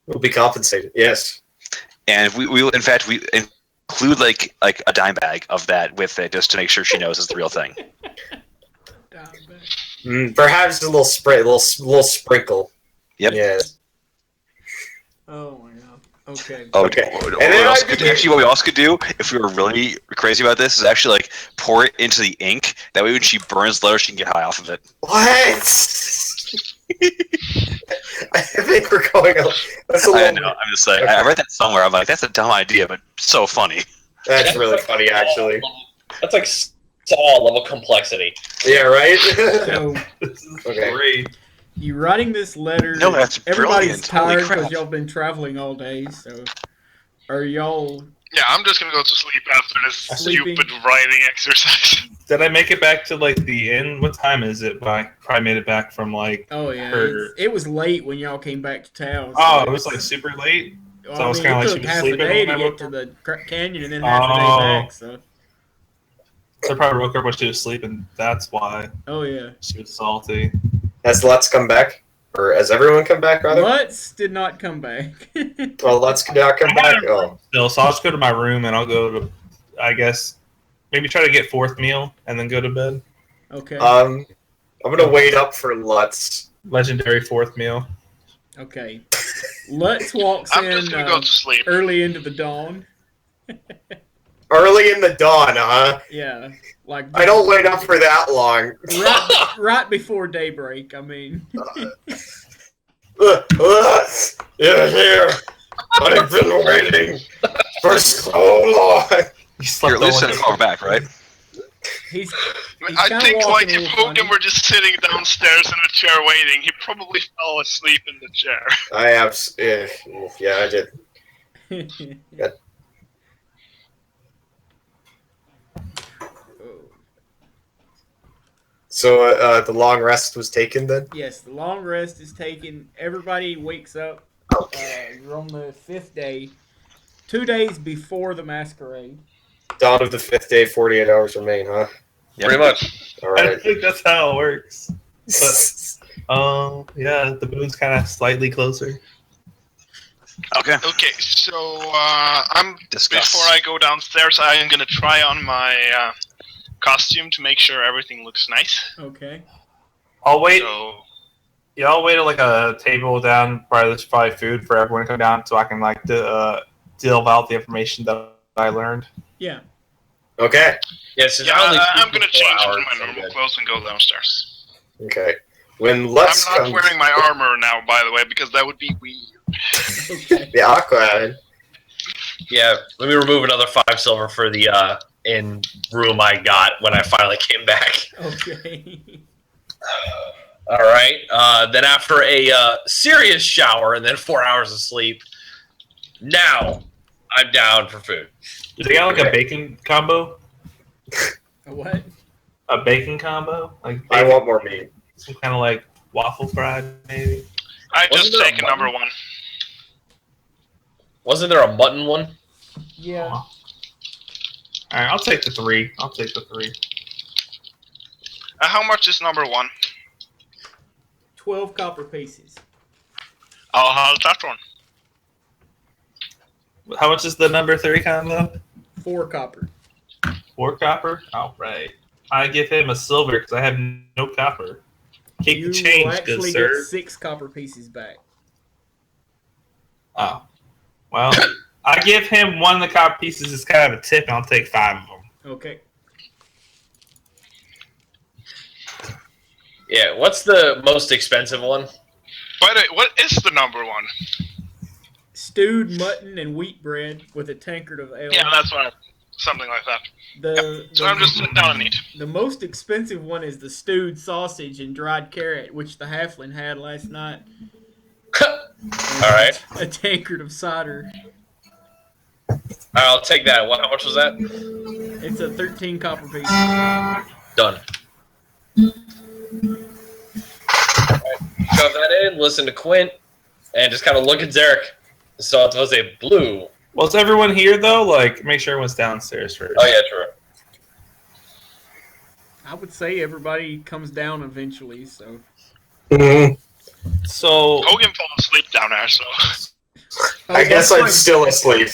Speaker 1: We'll be compensated. Yes.
Speaker 6: And we include like a dime bag of that with it, just to make sure she knows it's the real thing.
Speaker 1: Perhaps a little spray, little sprinkle.
Speaker 6: Yep.
Speaker 1: Yes.
Speaker 3: Oh my god. Okay.
Speaker 6: Oh,
Speaker 1: Okay.
Speaker 6: What
Speaker 1: And then
Speaker 6: what we also could do, if we were really crazy about this, is actually like pour it into the ink. That way, when she burns the letter, she can get high off of it.
Speaker 1: What? I think we're going. That's a
Speaker 6: I
Speaker 1: little.
Speaker 6: know. I'm just like, I read that somewhere. I'm like, that's a dumb idea, but so funny.
Speaker 1: That's really funny, actually.
Speaker 4: That's like Saw level complexity.
Speaker 1: Yeah. Right.
Speaker 3: So
Speaker 5: This is
Speaker 1: Okay.
Speaker 5: great.
Speaker 3: you writing this letter?
Speaker 6: No, that's
Speaker 3: everybody's
Speaker 6: brilliant. Holy
Speaker 3: tired
Speaker 6: crap.
Speaker 3: because y'all been traveling all day. So are y'all?
Speaker 2: Yeah, I'm just gonna go to sleep after this
Speaker 3: Sleeping.
Speaker 2: stupid writing exercise.
Speaker 5: Did I make it back to like the inn? What time is it? I probably made it back from like.
Speaker 3: Oh yeah,
Speaker 5: Or-
Speaker 3: it was late when y'all came back to town. so
Speaker 5: Oh, it was like super late.
Speaker 3: well,
Speaker 5: so it was
Speaker 3: I
Speaker 5: kinda
Speaker 3: mean,
Speaker 5: like
Speaker 3: it
Speaker 5: she
Speaker 3: took
Speaker 5: was
Speaker 3: half a
Speaker 5: sleeping
Speaker 3: day
Speaker 5: when
Speaker 3: to
Speaker 5: I
Speaker 3: get
Speaker 5: woke
Speaker 3: to
Speaker 5: up?
Speaker 3: the canyon and then half a day
Speaker 5: Oh.
Speaker 3: back. So
Speaker 5: So I probably woke her when she was sleeping. That's why
Speaker 3: oh yeah,
Speaker 5: she was salty.
Speaker 1: Has Lutz come back, or has everyone come back? Rather.
Speaker 3: Lutz did not come back.
Speaker 1: Well, Lutz not come back. Oh.
Speaker 5: Still, so I'll just go to my room and I'll go to, I guess, maybe try to get fourth meal and then go to bed.
Speaker 3: Okay.
Speaker 1: I'm gonna wait up for Lutz.
Speaker 5: Legendary fourth meal.
Speaker 3: Okay. Lutz walks
Speaker 2: I'm
Speaker 3: in
Speaker 2: just gonna go to sleep.
Speaker 3: early into the dawn.
Speaker 1: Early in the dawn, huh?
Speaker 3: Yeah, like
Speaker 1: I don't wait up for that long.
Speaker 3: right before daybreak. I mean,
Speaker 1: Lutz, you're here. I've been waiting for so long.
Speaker 5: You slept
Speaker 6: You're at least
Speaker 5: all
Speaker 6: in
Speaker 5: day.
Speaker 6: a car back, right?
Speaker 3: he's
Speaker 2: I
Speaker 3: kinda
Speaker 2: think
Speaker 3: walking
Speaker 2: like
Speaker 3: a
Speaker 2: if
Speaker 3: little
Speaker 2: Hogan were just sitting downstairs in a chair waiting, he probably fell asleep in the chair.
Speaker 1: I have. Yeah, I did.
Speaker 3: funny.
Speaker 1: So the long rest was taken then?
Speaker 3: Yes, the long rest is taken. Everybody wakes up. You're on the 5th day. 2 days before the masquerade.
Speaker 1: Dawn of the 5th day, 48 hours remain, huh?
Speaker 6: Yep.
Speaker 4: Pretty much.
Speaker 1: All
Speaker 5: I
Speaker 1: right.
Speaker 5: think that's how it works. Yeah, the moon's kind of slightly closer.
Speaker 6: Okay.
Speaker 2: Okay, so I'm
Speaker 6: Discuss.
Speaker 2: before I go downstairs, I am gonna try on my costume to make sure everything looks nice.
Speaker 3: Okay.
Speaker 5: I'll wait.
Speaker 2: So
Speaker 5: Yeah, I'll wait at like a table down where there's probably food for everyone to come down, so I can like delve out the information that I learned.
Speaker 3: Yeah.
Speaker 1: Okay.
Speaker 4: Yes,
Speaker 2: yeah, I'm gonna change into my normal clothes and go downstairs.
Speaker 1: Okay. When Lex
Speaker 2: I'm not
Speaker 1: comes...
Speaker 2: wearing my armor now, by the way, because that would be weird.
Speaker 3: Okay.
Speaker 1: Yeah, go ahead.
Speaker 4: Yeah, let me remove another 5 silver for the in room I got when I finally came back.
Speaker 3: Okay.
Speaker 4: All right. Then after a serious shower and then 4 hours of sleep, now I'm down for food.
Speaker 5: Do they got like a bacon combo?
Speaker 3: A what?
Speaker 5: A bacon combo? Like
Speaker 1: I
Speaker 5: bacon,
Speaker 1: want more meat.
Speaker 5: some kind of like waffle fried, maybe?
Speaker 2: I
Speaker 4: Wasn't
Speaker 2: just
Speaker 4: there a
Speaker 2: take
Speaker 4: mutton?
Speaker 2: number 1.
Speaker 4: Wasn't there a mutton one?
Speaker 3: Yeah.
Speaker 5: All right, I'll take the 3.
Speaker 2: How much is number 1?
Speaker 3: 12 copper pieces.
Speaker 2: I'll have that one.
Speaker 5: How much is the number 3 combo?
Speaker 3: 4 copper.
Speaker 5: 4 copper? All right. I give him a silver because I have no copper. Keep
Speaker 3: You
Speaker 5: the change,
Speaker 3: will
Speaker 5: good
Speaker 3: actually
Speaker 5: sir.
Speaker 3: get 6 copper pieces back.
Speaker 5: Oh. Well, I give him one of the copper pieces as kind of a tip, and I'll take 5 of them.
Speaker 3: Okay.
Speaker 4: Yeah, what's the most expensive one?
Speaker 2: By the way, what is the number 1?
Speaker 3: Stewed mutton and wheat bread with a tankard of ale.
Speaker 2: Yeah, that's what. Something like that.
Speaker 3: The,
Speaker 2: So I'm just sitting down and eat.
Speaker 3: the most expensive one is the stewed sausage and dried carrot, which the halfling had last night.
Speaker 4: All right.
Speaker 3: A tankard of cider.
Speaker 4: I'll take that. How much was that?
Speaker 3: It's a 13 copper piece.
Speaker 4: Done. Shove that in, listen to Quint, and just kind of look at Zarek. So it was a blue.
Speaker 5: Well, is everyone here, though? Like, make sure everyone's downstairs first.
Speaker 4: Oh, yeah, true.
Speaker 3: I would say everybody comes down eventually, so.
Speaker 1: Mhm.
Speaker 5: So,
Speaker 2: Hogan fell asleep down there, so.
Speaker 1: I guess I'm still asleep.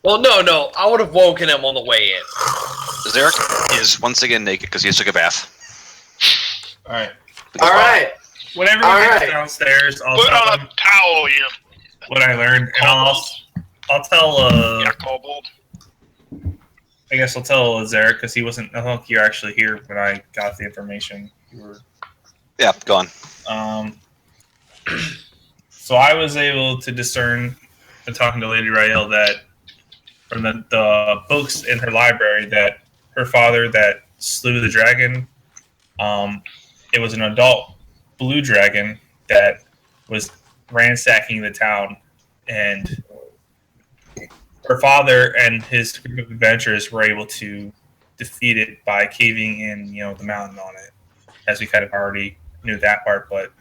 Speaker 4: Well, no. I would have woken him on the way in.
Speaker 6: Zarek is once again naked because he just took a bath.
Speaker 5: all right.
Speaker 1: All right.
Speaker 5: When everyone
Speaker 1: All
Speaker 5: gets
Speaker 1: right.
Speaker 5: downstairs, I'll
Speaker 2: Put
Speaker 5: tell
Speaker 2: on
Speaker 5: them
Speaker 2: a towel, you
Speaker 5: what I learned, and I'll tell
Speaker 2: yeah, kobold.
Speaker 5: I guess I'll tell Zarek because he wasn't. I don't think you're actually here when I got the information. You were.
Speaker 6: Yeah, go on.
Speaker 5: So I was able to discern, and talking to Lady Rael, that from the books in her library, that her father that slew the dragon, it was an adult blue dragon that was ransacking the town, and her father and his group of adventurers were able to defeat it by caving in, the mountain on it, as we kind of already knew that part, but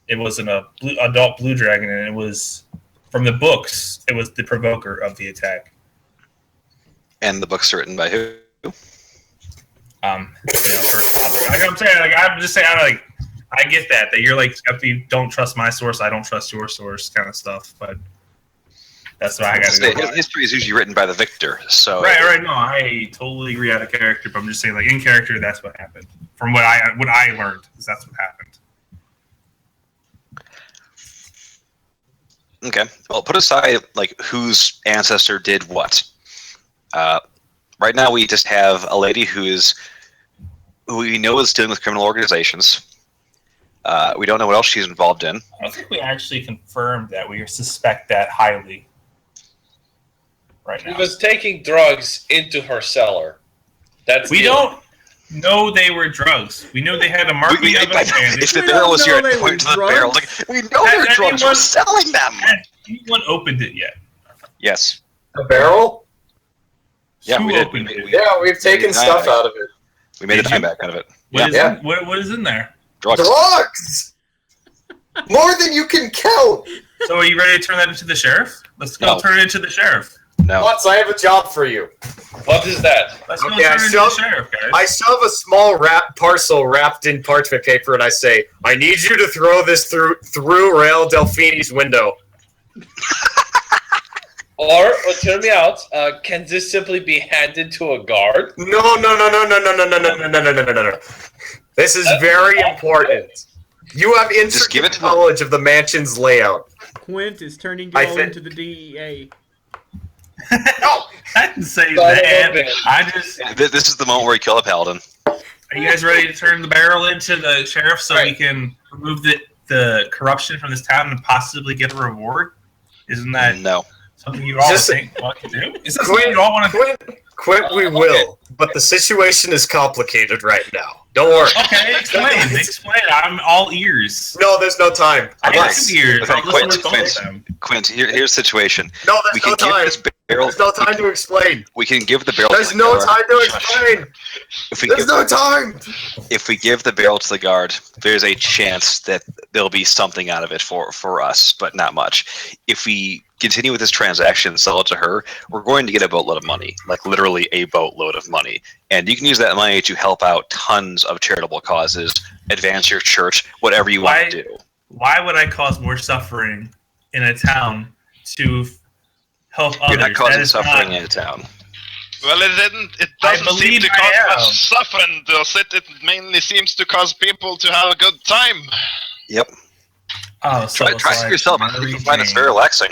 Speaker 5: it wasn't a adult blue dragon, and it was, from the books, it was the provoker of the attack.
Speaker 6: And the book's written by who?
Speaker 5: Her father. Like I'm saying, I'm just saying, I get that you're like, if you don't trust my source, I don't trust your source, kind of stuff. But that's what I got to go by.
Speaker 6: History is usually written by the victor, so
Speaker 5: Right. No, I totally agree out of character, but I'm just saying, like in character, that's what happened. From what I learned, is that's what happened.
Speaker 6: Okay. Well, put aside like whose ancestor did what. Right now, we just have a lady who we know is dealing with criminal organizations. We don't know what else she's involved in.
Speaker 5: I don't think we actually confirmed that. We suspect that highly right
Speaker 4: He
Speaker 5: now.
Speaker 4: was taking drugs into her cellar.
Speaker 5: We don't know they were drugs. We know they had a marking of it.
Speaker 6: If the
Speaker 3: We
Speaker 6: barrel
Speaker 3: don't
Speaker 6: was
Speaker 3: know
Speaker 6: here,
Speaker 3: they
Speaker 6: I'd point to
Speaker 3: were
Speaker 6: the barrel.
Speaker 3: drugs.
Speaker 6: Like, we know they're
Speaker 5: Has
Speaker 6: drugs. We're
Speaker 5: anyone-
Speaker 6: selling them.
Speaker 5: Has anyone opened it yet?
Speaker 6: Yes.
Speaker 1: The barrel?
Speaker 6: Yeah,
Speaker 5: Who
Speaker 6: we did.
Speaker 5: opened it?
Speaker 1: Yeah, we've taken
Speaker 6: Yeah,
Speaker 1: stuff out of it.
Speaker 6: We made a
Speaker 5: Did
Speaker 6: dime
Speaker 5: you?
Speaker 6: back out of it.
Speaker 5: What is in there?
Speaker 6: Drugs.
Speaker 1: Drugs! More than you can count!
Speaker 5: So are you ready to turn that into the sheriff? Let's go turn it into the sheriff.
Speaker 6: No.
Speaker 1: Watts, I have a job for you.
Speaker 4: What is that?
Speaker 5: Let's go
Speaker 1: Okay,
Speaker 5: turn it into the sheriff, guys.
Speaker 1: I shove a small parcel wrapped in parchment paper and I say, I need you to throw this through Rail Delfini's window.
Speaker 4: Or hear me out. Can this simply be handed to a guard?
Speaker 1: No. This is very important. You have
Speaker 6: Just give it
Speaker 1: intricate
Speaker 6: to them.
Speaker 1: knowledge of the mansion's layout.
Speaker 3: Quint is turning y'all into the DEA.
Speaker 1: No!
Speaker 5: I didn't say that. I just.
Speaker 6: This is the moment where you kill a paladin.
Speaker 5: Are you guys ready to turn the barrel into the sheriff so we can remove the corruption from this town and possibly get a reward? Isn't that something you all think we can do? Is that something you all want to do?
Speaker 1: Quit, we will. But the situation is complicated right now. Don't worry.
Speaker 5: Okay, explain. I'm all ears.
Speaker 1: No, there's no time.
Speaker 5: I have 2 ears.
Speaker 6: Okay,
Speaker 5: I'll listen to both of them.
Speaker 6: Quint, here's the situation.
Speaker 1: No,
Speaker 6: We
Speaker 1: there's
Speaker 6: can
Speaker 1: no
Speaker 6: give
Speaker 1: time.
Speaker 6: this barrel.
Speaker 1: There's no time to explain.
Speaker 6: We can give the barrel.
Speaker 1: There's
Speaker 6: to the
Speaker 1: no
Speaker 6: guard.
Speaker 1: time to explain. There's no time.
Speaker 6: If we give the barrel to the guard, there's a chance that there'll be something out of it for us, but not much. If we continue with this transaction and sell it to her, we're going to get a boatload of money, like literally a boatload of money. And you can use that money to help out tons of charitable causes, advance your church, whatever you want to do.
Speaker 5: Why would I cause more suffering in a town to help others?
Speaker 6: You're not causing suffering in a town.
Speaker 2: Well, it doesn't seem to cause much suffering, does it? It mainly seems to cause people to have a good time.
Speaker 6: Yep.
Speaker 5: Oh, so
Speaker 6: Try it yourself. I think you find it's very relaxing.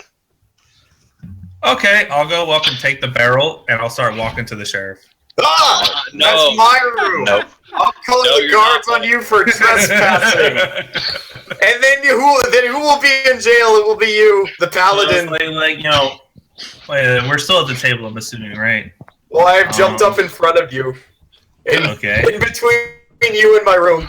Speaker 5: Okay, I'll go up and take the barrel, and I'll start walking to the sheriff.
Speaker 1: Ah!
Speaker 4: No.
Speaker 1: That's my room.
Speaker 6: Nope.
Speaker 1: I'll call the guards on you for trespassing. And then who will be in jail? It will be you, the paladin.
Speaker 5: We're still at the table, I'm assuming, right?
Speaker 1: Well, I have jumped up in front of you. In between you and my room.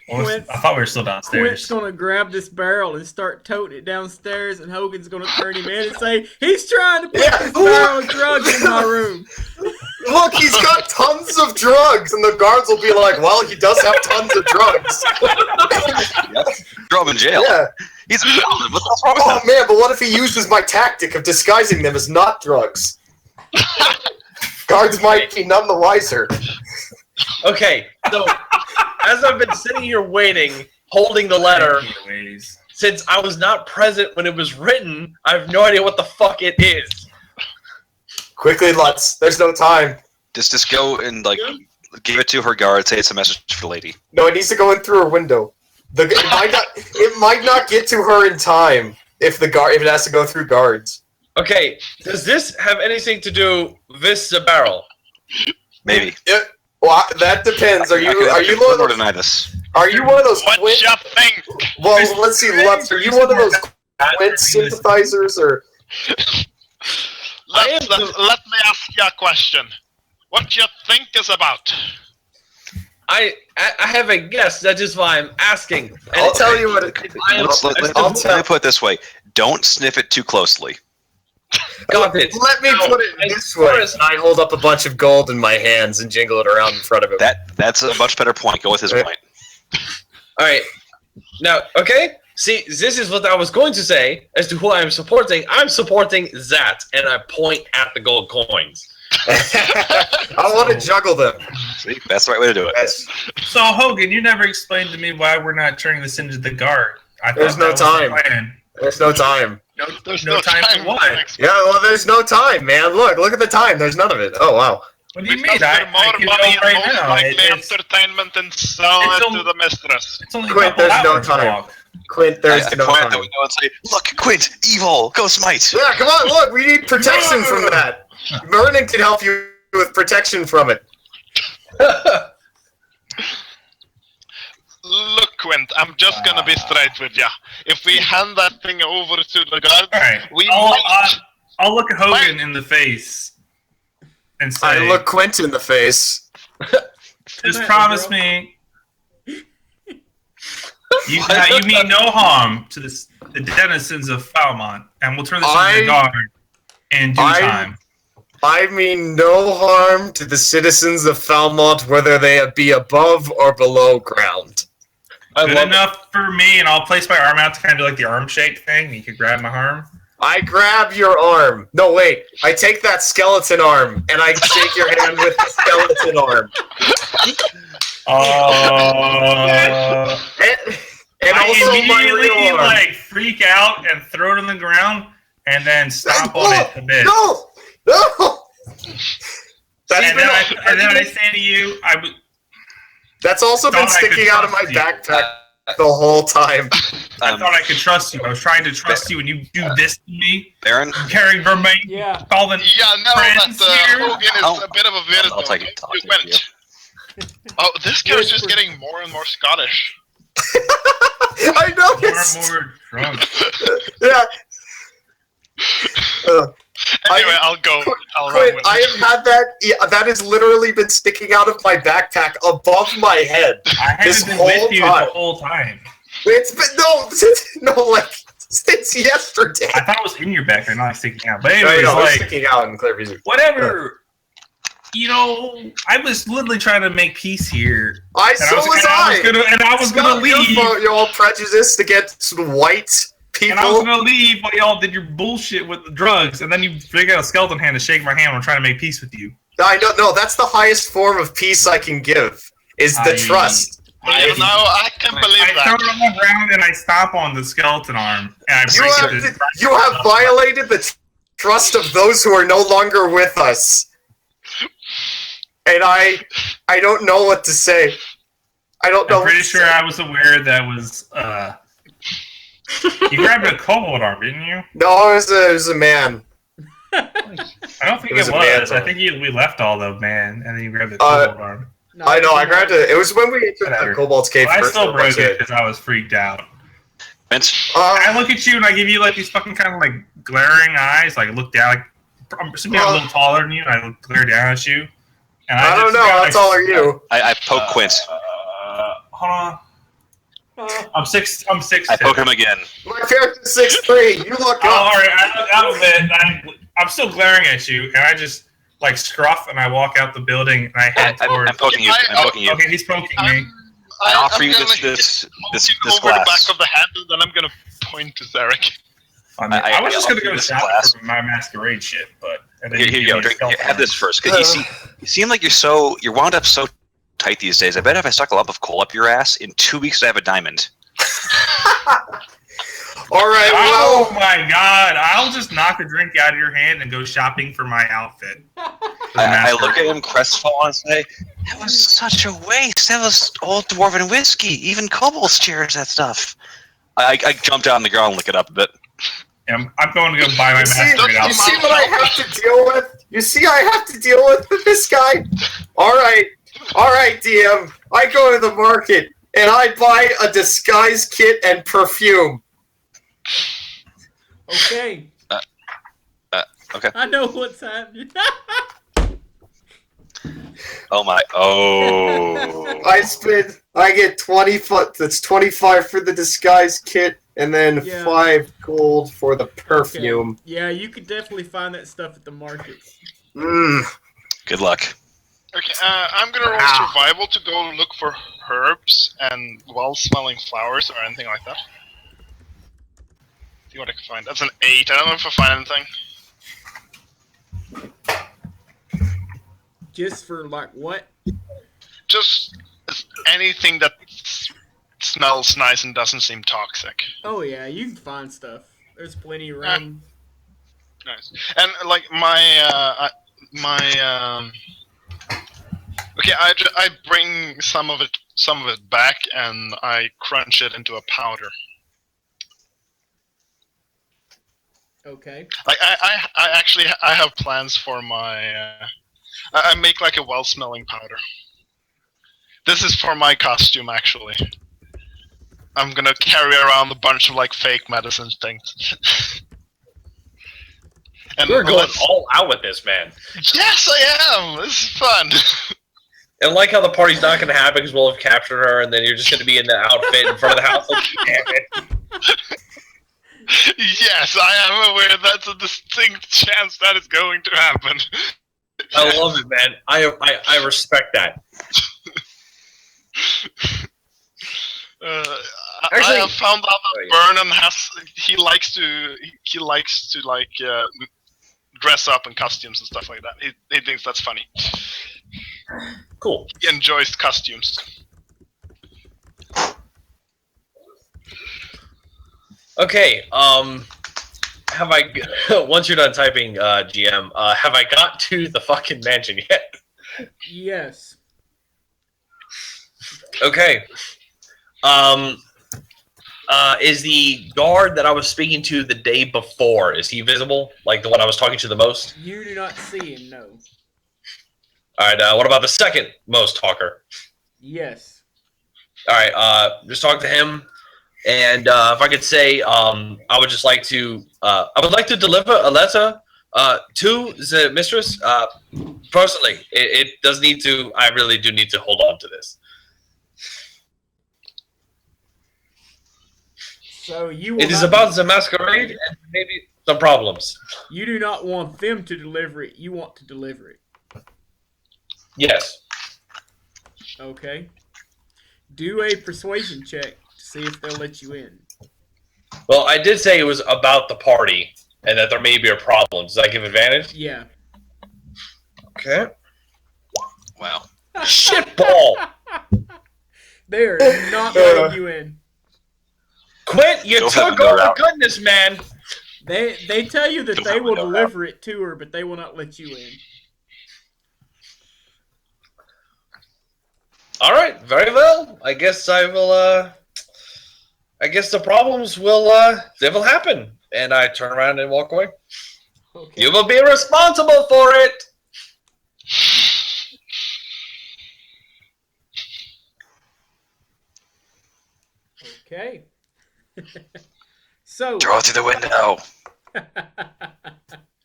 Speaker 5: Well, I thought we were still downstairs.
Speaker 3: Quint's gonna grab this barrel and start toting it downstairs, and Hogan's gonna turn him in and say, "He's trying to put this barrel of drugs in my room."
Speaker 1: Look, he's got tons of drugs, and the guards will be like, "Well, he does have tons of drugs."
Speaker 6: Yep. Throw him in jail.
Speaker 1: Yeah.
Speaker 6: He's a paladin. What's wrong with
Speaker 1: Oh
Speaker 6: him?
Speaker 1: man, but what if he uses my tactic of disguising them as not drugs? Guards might be none the wiser.
Speaker 4: Okay, so as I've been sitting here waiting, holding the letter, since I was not present when it was written, I have no idea what the fuck it is.
Speaker 1: Quickly, Lutz. There's no time.
Speaker 6: Just go and give it to her guard. Say it's a message for the lady.
Speaker 1: No, it needs to go in through a window. It might not get to her in time if it has to go through guards.
Speaker 4: Okay, does this have anything to do with the barrel?
Speaker 6: Maybe.
Speaker 1: Well, that depends. Are you one of those?
Speaker 6: Deny this?
Speaker 1: Are you one of those?
Speaker 2: What you think?
Speaker 1: Well, let's see, Lutz. Are you one of those Quint sympathizers or?
Speaker 2: Let me ask you a question. What you think is about?
Speaker 4: I have a guess. That is why I'm asking. And
Speaker 1: I'll tell you what.
Speaker 6: Let me put it this way: don't sniff it too closely.
Speaker 4: Got it.
Speaker 1: Let me put it this way. I hold up a bunch of gold in my hands and jingle it around in front of him.
Speaker 6: That's a much better point. Go with his point.
Speaker 4: All right. Now, okay. See, this is what I was going to say as to who I'm supporting. I'm supporting that, and I point at the gold coins.
Speaker 1: I want to juggle them.
Speaker 6: See, that's the right way to do it.
Speaker 1: Yes.
Speaker 5: So, Hogan, you never explained to me why we're not turning this into the guard.
Speaker 1: There's no time. There's no time.
Speaker 2: There's
Speaker 5: no time for what?
Speaker 1: Yeah, well, there's no time, man. Look at the time. There's none of it. Oh, wow.
Speaker 5: What do you mean?
Speaker 2: Because
Speaker 5: I
Speaker 2: for more
Speaker 5: can
Speaker 2: money
Speaker 5: go right
Speaker 2: and most
Speaker 5: now.
Speaker 2: likely entertainment and sell it to the mistress.
Speaker 5: It's only
Speaker 1: Quint, there's no time. Quint, there's no
Speaker 6: point
Speaker 1: time.
Speaker 6: at the window and say, "Look, Quint, evil, go smite."
Speaker 1: Yeah, come on, look, we need protection from that. Vernon can help you with protection from it.
Speaker 2: Look, Quint, I'm just gonna be straight with ya. If we hand that thing over to the guards,
Speaker 5: I'll look at Hogan in the face and say,
Speaker 1: I look Quint in the face.
Speaker 5: Just promise me you mean no harm to the denizens of Falmont, and we'll turn this into the guard in due time.
Speaker 1: I mean no harm to the citizens of Falmont, whether they be above or below ground.
Speaker 5: Good enough for me, and I'll place my arm out to kind of do like the arm shake thing. You can grab my arm.
Speaker 1: I grab your arm. No, wait. I take that skeleton arm, and I shake your hand with the skeleton arm. And
Speaker 5: I
Speaker 1: also my
Speaker 5: immediately
Speaker 1: real arm.
Speaker 5: like freak out and throw it on the ground, and then stomp on it a bit.
Speaker 1: No!
Speaker 5: And then I say to you,
Speaker 1: That's also been sticking out of my backpack the whole time.
Speaker 5: I thought I could trust you. I was trying to trust you, and you do this to me.
Speaker 6: Baron?
Speaker 5: Carrying vermouth.
Speaker 3: Yeah.
Speaker 5: Calling
Speaker 2: Yeah, now
Speaker 5: friends
Speaker 2: that
Speaker 5: here.
Speaker 2: Hogan is a bit of a weirdo.
Speaker 6: I'll take it.
Speaker 2: You went. Oh, this guy's just getting more and more Scottish.
Speaker 1: I noticed.
Speaker 5: More and more drunk.
Speaker 1: Yeah.
Speaker 2: Anyway, I'll go. I'll run
Speaker 1: Quinn,
Speaker 2: with
Speaker 1: I
Speaker 2: it.
Speaker 1: have had that. Yeah, that has literally been sticking out of my backpack above my head.
Speaker 5: I
Speaker 1: This
Speaker 5: haven't been
Speaker 1: whole
Speaker 5: with you
Speaker 1: time.
Speaker 5: the whole time.
Speaker 1: It's been since yesterday.
Speaker 5: I thought it was in your backpack, not sticking out. But
Speaker 1: No,
Speaker 5: anyways,
Speaker 1: it's
Speaker 5: like
Speaker 1: sticking out in clear vision.
Speaker 5: whatever. You know, I was literally trying to make peace here.
Speaker 1: I was
Speaker 5: gonna leave.
Speaker 1: You're all prejudiced against white people.
Speaker 5: And I was gonna leave while y'all did your bullshit with the drugs, and then you figure out a skeleton hand to shake my hand when I'm trying to make peace with you.
Speaker 1: I don't know. That's the highest form of peace I can give. Is the trust.
Speaker 2: I can believe
Speaker 5: I
Speaker 2: that.
Speaker 5: throw it on the ground and I stomp on the skeleton arm, and I break it.
Speaker 1: You have violated the trust of those who are no longer with us. And I don't know what to say. I don't know.
Speaker 5: I'm pretty sure I was aware that was. You grabbed a kobold arm, didn't you?
Speaker 1: No, it was a man.
Speaker 5: I don't think
Speaker 1: It was
Speaker 5: it
Speaker 1: a
Speaker 5: was.
Speaker 1: man's
Speaker 5: I
Speaker 1: arm.
Speaker 5: think we left all the man, and then you grabbed the kobold arm.
Speaker 3: No,
Speaker 1: I know. I grabbed it. It was when we entered
Speaker 5: Whatever.
Speaker 1: the Kobold's cave
Speaker 5: Well, I
Speaker 1: first.
Speaker 5: still broke
Speaker 1: That's
Speaker 5: it because I was freaked out.
Speaker 6: Vince?
Speaker 5: I look at you and I give you like these fucking kind of like glaring eyes. Like I look down. Like I'm assuming I'm a little taller than you. And I glare down at you. And
Speaker 1: I don't know. How tall are you?
Speaker 6: I poke Quince.
Speaker 5: Hold on. I'm 6'.
Speaker 6: I poke him again.
Speaker 1: My character's 6'3". You look
Speaker 5: Oh, all
Speaker 1: up.
Speaker 5: right. I look out of it. And I'm still glaring at you, and I just like scruff and I walk out the building and I head towards.
Speaker 6: I'm poking you. I'm poking you.
Speaker 5: Okay, he's poking me.
Speaker 6: I offer
Speaker 2: I'm
Speaker 6: you
Speaker 2: gonna
Speaker 6: this
Speaker 2: over
Speaker 6: glass.
Speaker 2: the back of the head, and then I'm gonna point to Zarek.
Speaker 5: I was just
Speaker 6: I'll
Speaker 5: gonna
Speaker 6: do
Speaker 5: go
Speaker 6: this
Speaker 5: shop
Speaker 6: glass.
Speaker 5: for my masquerade shit, but and then
Speaker 6: Here you
Speaker 5: give
Speaker 6: go.
Speaker 5: me a
Speaker 6: Drink,
Speaker 5: stealth
Speaker 6: have this
Speaker 5: arm.
Speaker 6: first, because you seem like you're wound up so tight these days. I bet if I stuck a lump of coal up your ass, in 2 weeks I have a diamond.
Speaker 1: All right.
Speaker 5: Oh
Speaker 1: Well,
Speaker 5: my god! I'll just knock a drink out of your hand and go shopping for my outfit.
Speaker 6: I look at him crestfallen and say, "That was such a waste. That was old dwarven whiskey. Even kobolds cherish that stuff." I jump down on the ground and look it up a bit.
Speaker 5: I'm going to go buy my
Speaker 1: you
Speaker 5: masquerade outfit.
Speaker 1: see what I have to deal with? You see I have to deal with this guy? All right, DM. I go to the market and I buy a disguise kit and perfume.
Speaker 3: Okay.
Speaker 6: Okay.
Speaker 3: I know what's happening.
Speaker 6: Oh my! Oh.
Speaker 1: I get 20 foot. That's 25 for the disguise kit, and then
Speaker 3: Yeah.
Speaker 1: 5 gold for the perfume.
Speaker 3: Okay. Yeah, you could definitely find that stuff at the market.
Speaker 6: Good luck.
Speaker 2: Okay, I'm gonna roll survival to go look for herbs and well-smelling flowers or anything like that. See what I can find. That's an 8. I don't know if I find anything.
Speaker 3: Just for like what?
Speaker 2: Just anything that smells nice and doesn't seem toxic.
Speaker 3: Oh yeah, you can find stuff. There's plenty around.
Speaker 2: Nice. And like my okay, I bring some of it back and I crunch it into a powder.
Speaker 3: Okay.
Speaker 2: Like I actually have plans for my I make like a well-smelling powder. This is for my costume actually. I'm gonna carry around a bunch of like fake medicine things. And
Speaker 4: You're going all out with this, man.
Speaker 2: Yes, I am. This is fun.
Speaker 4: And I like how the party's not going to happen because we'll have captured her, and then you're just going to be in the outfit in front of the house. Like, damn it.
Speaker 2: Yes, I am aware that's a distinct chance that is going to happen.
Speaker 4: I love it, man. I respect that.
Speaker 2: Uh,
Speaker 4: Actually-
Speaker 2: I have found out
Speaker 4: Oh,
Speaker 2: that Vernon likes to like dress up in costumes and stuff like that. He thinks that's funny.
Speaker 4: Cool.
Speaker 2: He enjoys costumes.
Speaker 4: Okay. Have I? Once you're done typing, GM, have I got to the fucking mansion yet?
Speaker 3: Yes.
Speaker 4: Okay. Is the guard that I was speaking to the day before, is he visible? Like the one I was talking to the most?
Speaker 3: You do not see him, no.
Speaker 4: Alright, what about the second most talker?
Speaker 3: Yes.
Speaker 4: Alright, just talk to him. And if I could say, I would just like to, I would like to deliver a letter to the mistress. Personally, it does need to, I really do need to hold on to this.
Speaker 3: So you will
Speaker 4: It is
Speaker 3: not-
Speaker 4: about the masquerade and maybe some problems.
Speaker 3: You do not want them to deliver it. You want to deliver it.
Speaker 4: Yes.
Speaker 3: Okay. Do a persuasion check to see if they'll let you in.
Speaker 4: Well, I did say it was about the party and that there may be a problem. Does that give advantage?
Speaker 3: Yeah.
Speaker 4: Okay.
Speaker 6: Wow.
Speaker 4: Shitball!
Speaker 3: They are not letting you in.
Speaker 4: Quit! You
Speaker 6: Go for
Speaker 4: took
Speaker 6: the
Speaker 4: all the
Speaker 6: route.
Speaker 4: goodness, man!
Speaker 3: They tell you that
Speaker 6: Don't
Speaker 3: they
Speaker 6: have
Speaker 3: will
Speaker 6: no
Speaker 3: deliver it to her, but they will not let you in.
Speaker 4: Alright, very well. I guess I will, I guess the problems will, they will happen. And I turn around and walk away.
Speaker 3: Okay.
Speaker 4: You will be responsible for it!
Speaker 3: Okay. So.
Speaker 6: Throw it through the window.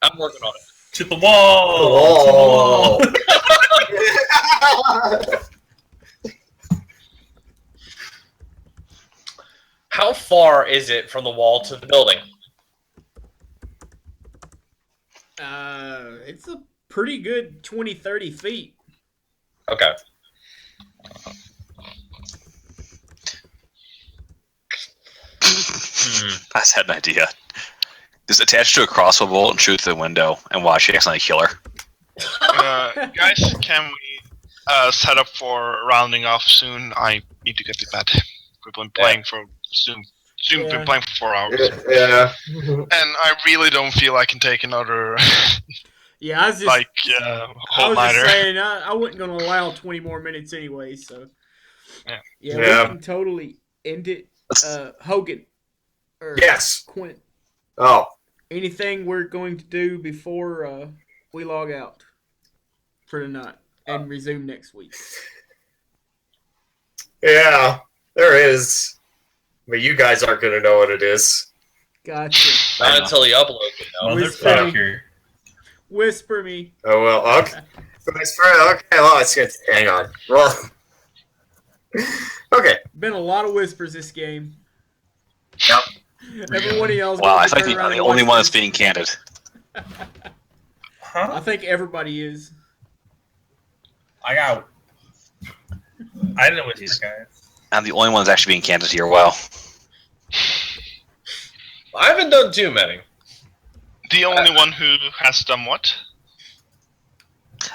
Speaker 4: I'm working on it.
Speaker 5: To the wall!
Speaker 1: Oh.
Speaker 4: How far is it from the wall to the building?
Speaker 3: It's a pretty good 20, 30 feet.
Speaker 4: Okay.
Speaker 6: I just had an idea. Just attach to a crossbow bolt and shoot through the window and watch you accidentally kill her.
Speaker 2: Guys, can we set up for rounding off soon? I need to get to bed. We've been playing for soon. We've
Speaker 3: Yeah.
Speaker 2: been playing for 4 hours,
Speaker 1: Yeah.
Speaker 2: and I really don't feel I can take another
Speaker 3: Yeah, I was just,
Speaker 2: like
Speaker 3: I
Speaker 2: whole
Speaker 3: was just
Speaker 2: nighter.
Speaker 3: saying I wasn't going to allow 20 more minutes anyway, so.
Speaker 2: Yeah.
Speaker 3: Yeah,
Speaker 1: Yeah.
Speaker 3: we can totally end it. Hogan. Or
Speaker 1: Yes.
Speaker 3: Quint.
Speaker 1: Oh.
Speaker 3: Anything we're going to do before we log out for tonight and resume next week?
Speaker 1: Yeah. There is. But you guys aren't going to know what it is.
Speaker 3: Gotcha.
Speaker 4: Not until he uploads it, no.
Speaker 5: Motherfucker.
Speaker 3: Whisper me.
Speaker 1: Oh, well, okay. Okay, well, it's good. Hang on. Well. Okay.
Speaker 3: Been a lot of whispers this game.
Speaker 1: Yep.
Speaker 3: Every one of y'all's
Speaker 6: Wow,
Speaker 3: gonna
Speaker 6: I
Speaker 3: turn
Speaker 6: think
Speaker 3: around
Speaker 6: the
Speaker 3: and
Speaker 6: only
Speaker 3: watch
Speaker 6: one that's
Speaker 3: this.
Speaker 6: being candid.
Speaker 3: I
Speaker 5: Huh?
Speaker 3: think everybody is.
Speaker 5: I didn't know these guys.
Speaker 6: I'm the only one that's actually being candid here. Wow.
Speaker 4: I haven't done too many.
Speaker 2: The only one who has done what?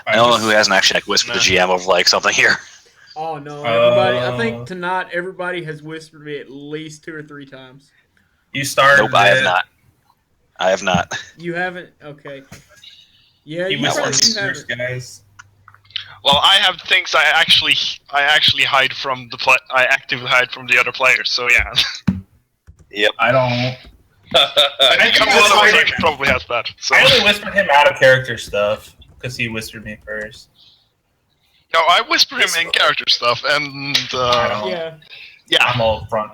Speaker 6: I don't know who hasn't actually like whispered
Speaker 2: No.
Speaker 6: the GM of like something here.
Speaker 3: Oh no, everybody! I
Speaker 5: Oh.
Speaker 3: think tonight everybody has whispered me at least 2 or 3 times.
Speaker 5: You started.
Speaker 6: Nope, I have
Speaker 5: it.
Speaker 6: not. I have not.
Speaker 3: You haven't? Okay. Yeah,
Speaker 5: You
Speaker 3: you
Speaker 5: whispered
Speaker 3: probably
Speaker 5: these
Speaker 3: haven't.
Speaker 5: guys.
Speaker 2: Well, I have things I actually hide from I actively hide from the other players. So yeah,
Speaker 5: I don't.
Speaker 2: I
Speaker 5: I
Speaker 2: think
Speaker 5: think
Speaker 2: one of
Speaker 5: that's
Speaker 2: us
Speaker 5: right.
Speaker 2: probably has that. So
Speaker 5: I only whispered him out of character stuff because he whispered me first.
Speaker 2: no, I whisper him in character stuff, and
Speaker 3: Yeah.
Speaker 2: yeah,
Speaker 5: I'm all front.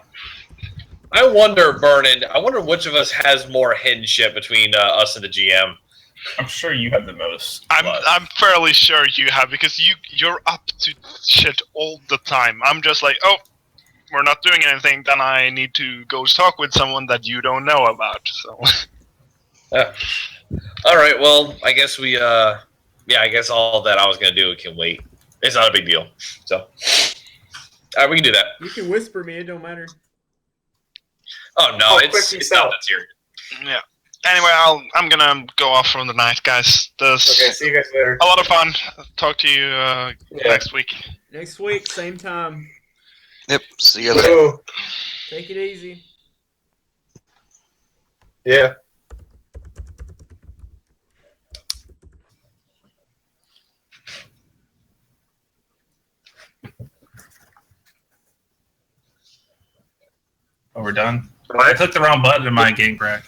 Speaker 4: I wonder, Vernon, I wonder which of us has more hidden shit between us and the GM.
Speaker 5: I'm sure you have the most.
Speaker 2: I'm fairly sure you have because you're up to shit all the time. I'm just like, oh, we're not doing anything, then I need to go talk with someone that you don't know about. So.
Speaker 4: All right. Well, I guess we. Yeah, I guess all that I was gonna do can wait. It's not a big deal. So, all right, we can do that.
Speaker 3: You can whisper me; it don't matter.
Speaker 4: Oh no,
Speaker 1: Oh,
Speaker 4: it's
Speaker 1: quick,
Speaker 4: not that serious.
Speaker 2: Yeah. Anyway, I'm gonna go off for the night, guys. This
Speaker 1: Okay, see you guys later.
Speaker 2: a lot of fun. Talk to you next week.
Speaker 3: Next week, same time.
Speaker 6: Yep. See you later.
Speaker 1: Ooh,
Speaker 3: Take it easy.
Speaker 1: yeah.
Speaker 5: Oh, we're done. I clicked the wrong button in my game, Greg.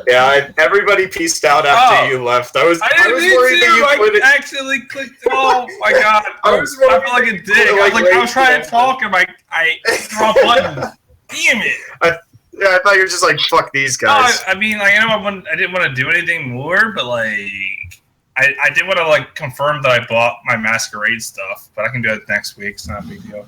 Speaker 1: Yeah, everybody pieced out after
Speaker 5: Oh.
Speaker 1: you left. I was
Speaker 5: I
Speaker 1: worried
Speaker 5: didn't mean
Speaker 1: that
Speaker 5: to.
Speaker 1: you put it.
Speaker 5: I accidentally clicked. Oh my god!
Speaker 1: I
Speaker 5: I
Speaker 1: was
Speaker 5: feel
Speaker 1: worried
Speaker 5: like a
Speaker 1: that you
Speaker 5: dick.
Speaker 1: put it,
Speaker 5: I was like, I was
Speaker 1: right
Speaker 5: trying to
Speaker 1: there.
Speaker 5: talk and I clicked the wrong button. Damn it!
Speaker 1: Yeah, I thought you were just like, fuck these
Speaker 5: No,
Speaker 1: guys.
Speaker 5: I mean, like, I know I didn't want to do anything more, but like, I did want to like confirm that I bought my Masquerade stuff, but I can do it next week. It's not a big deal.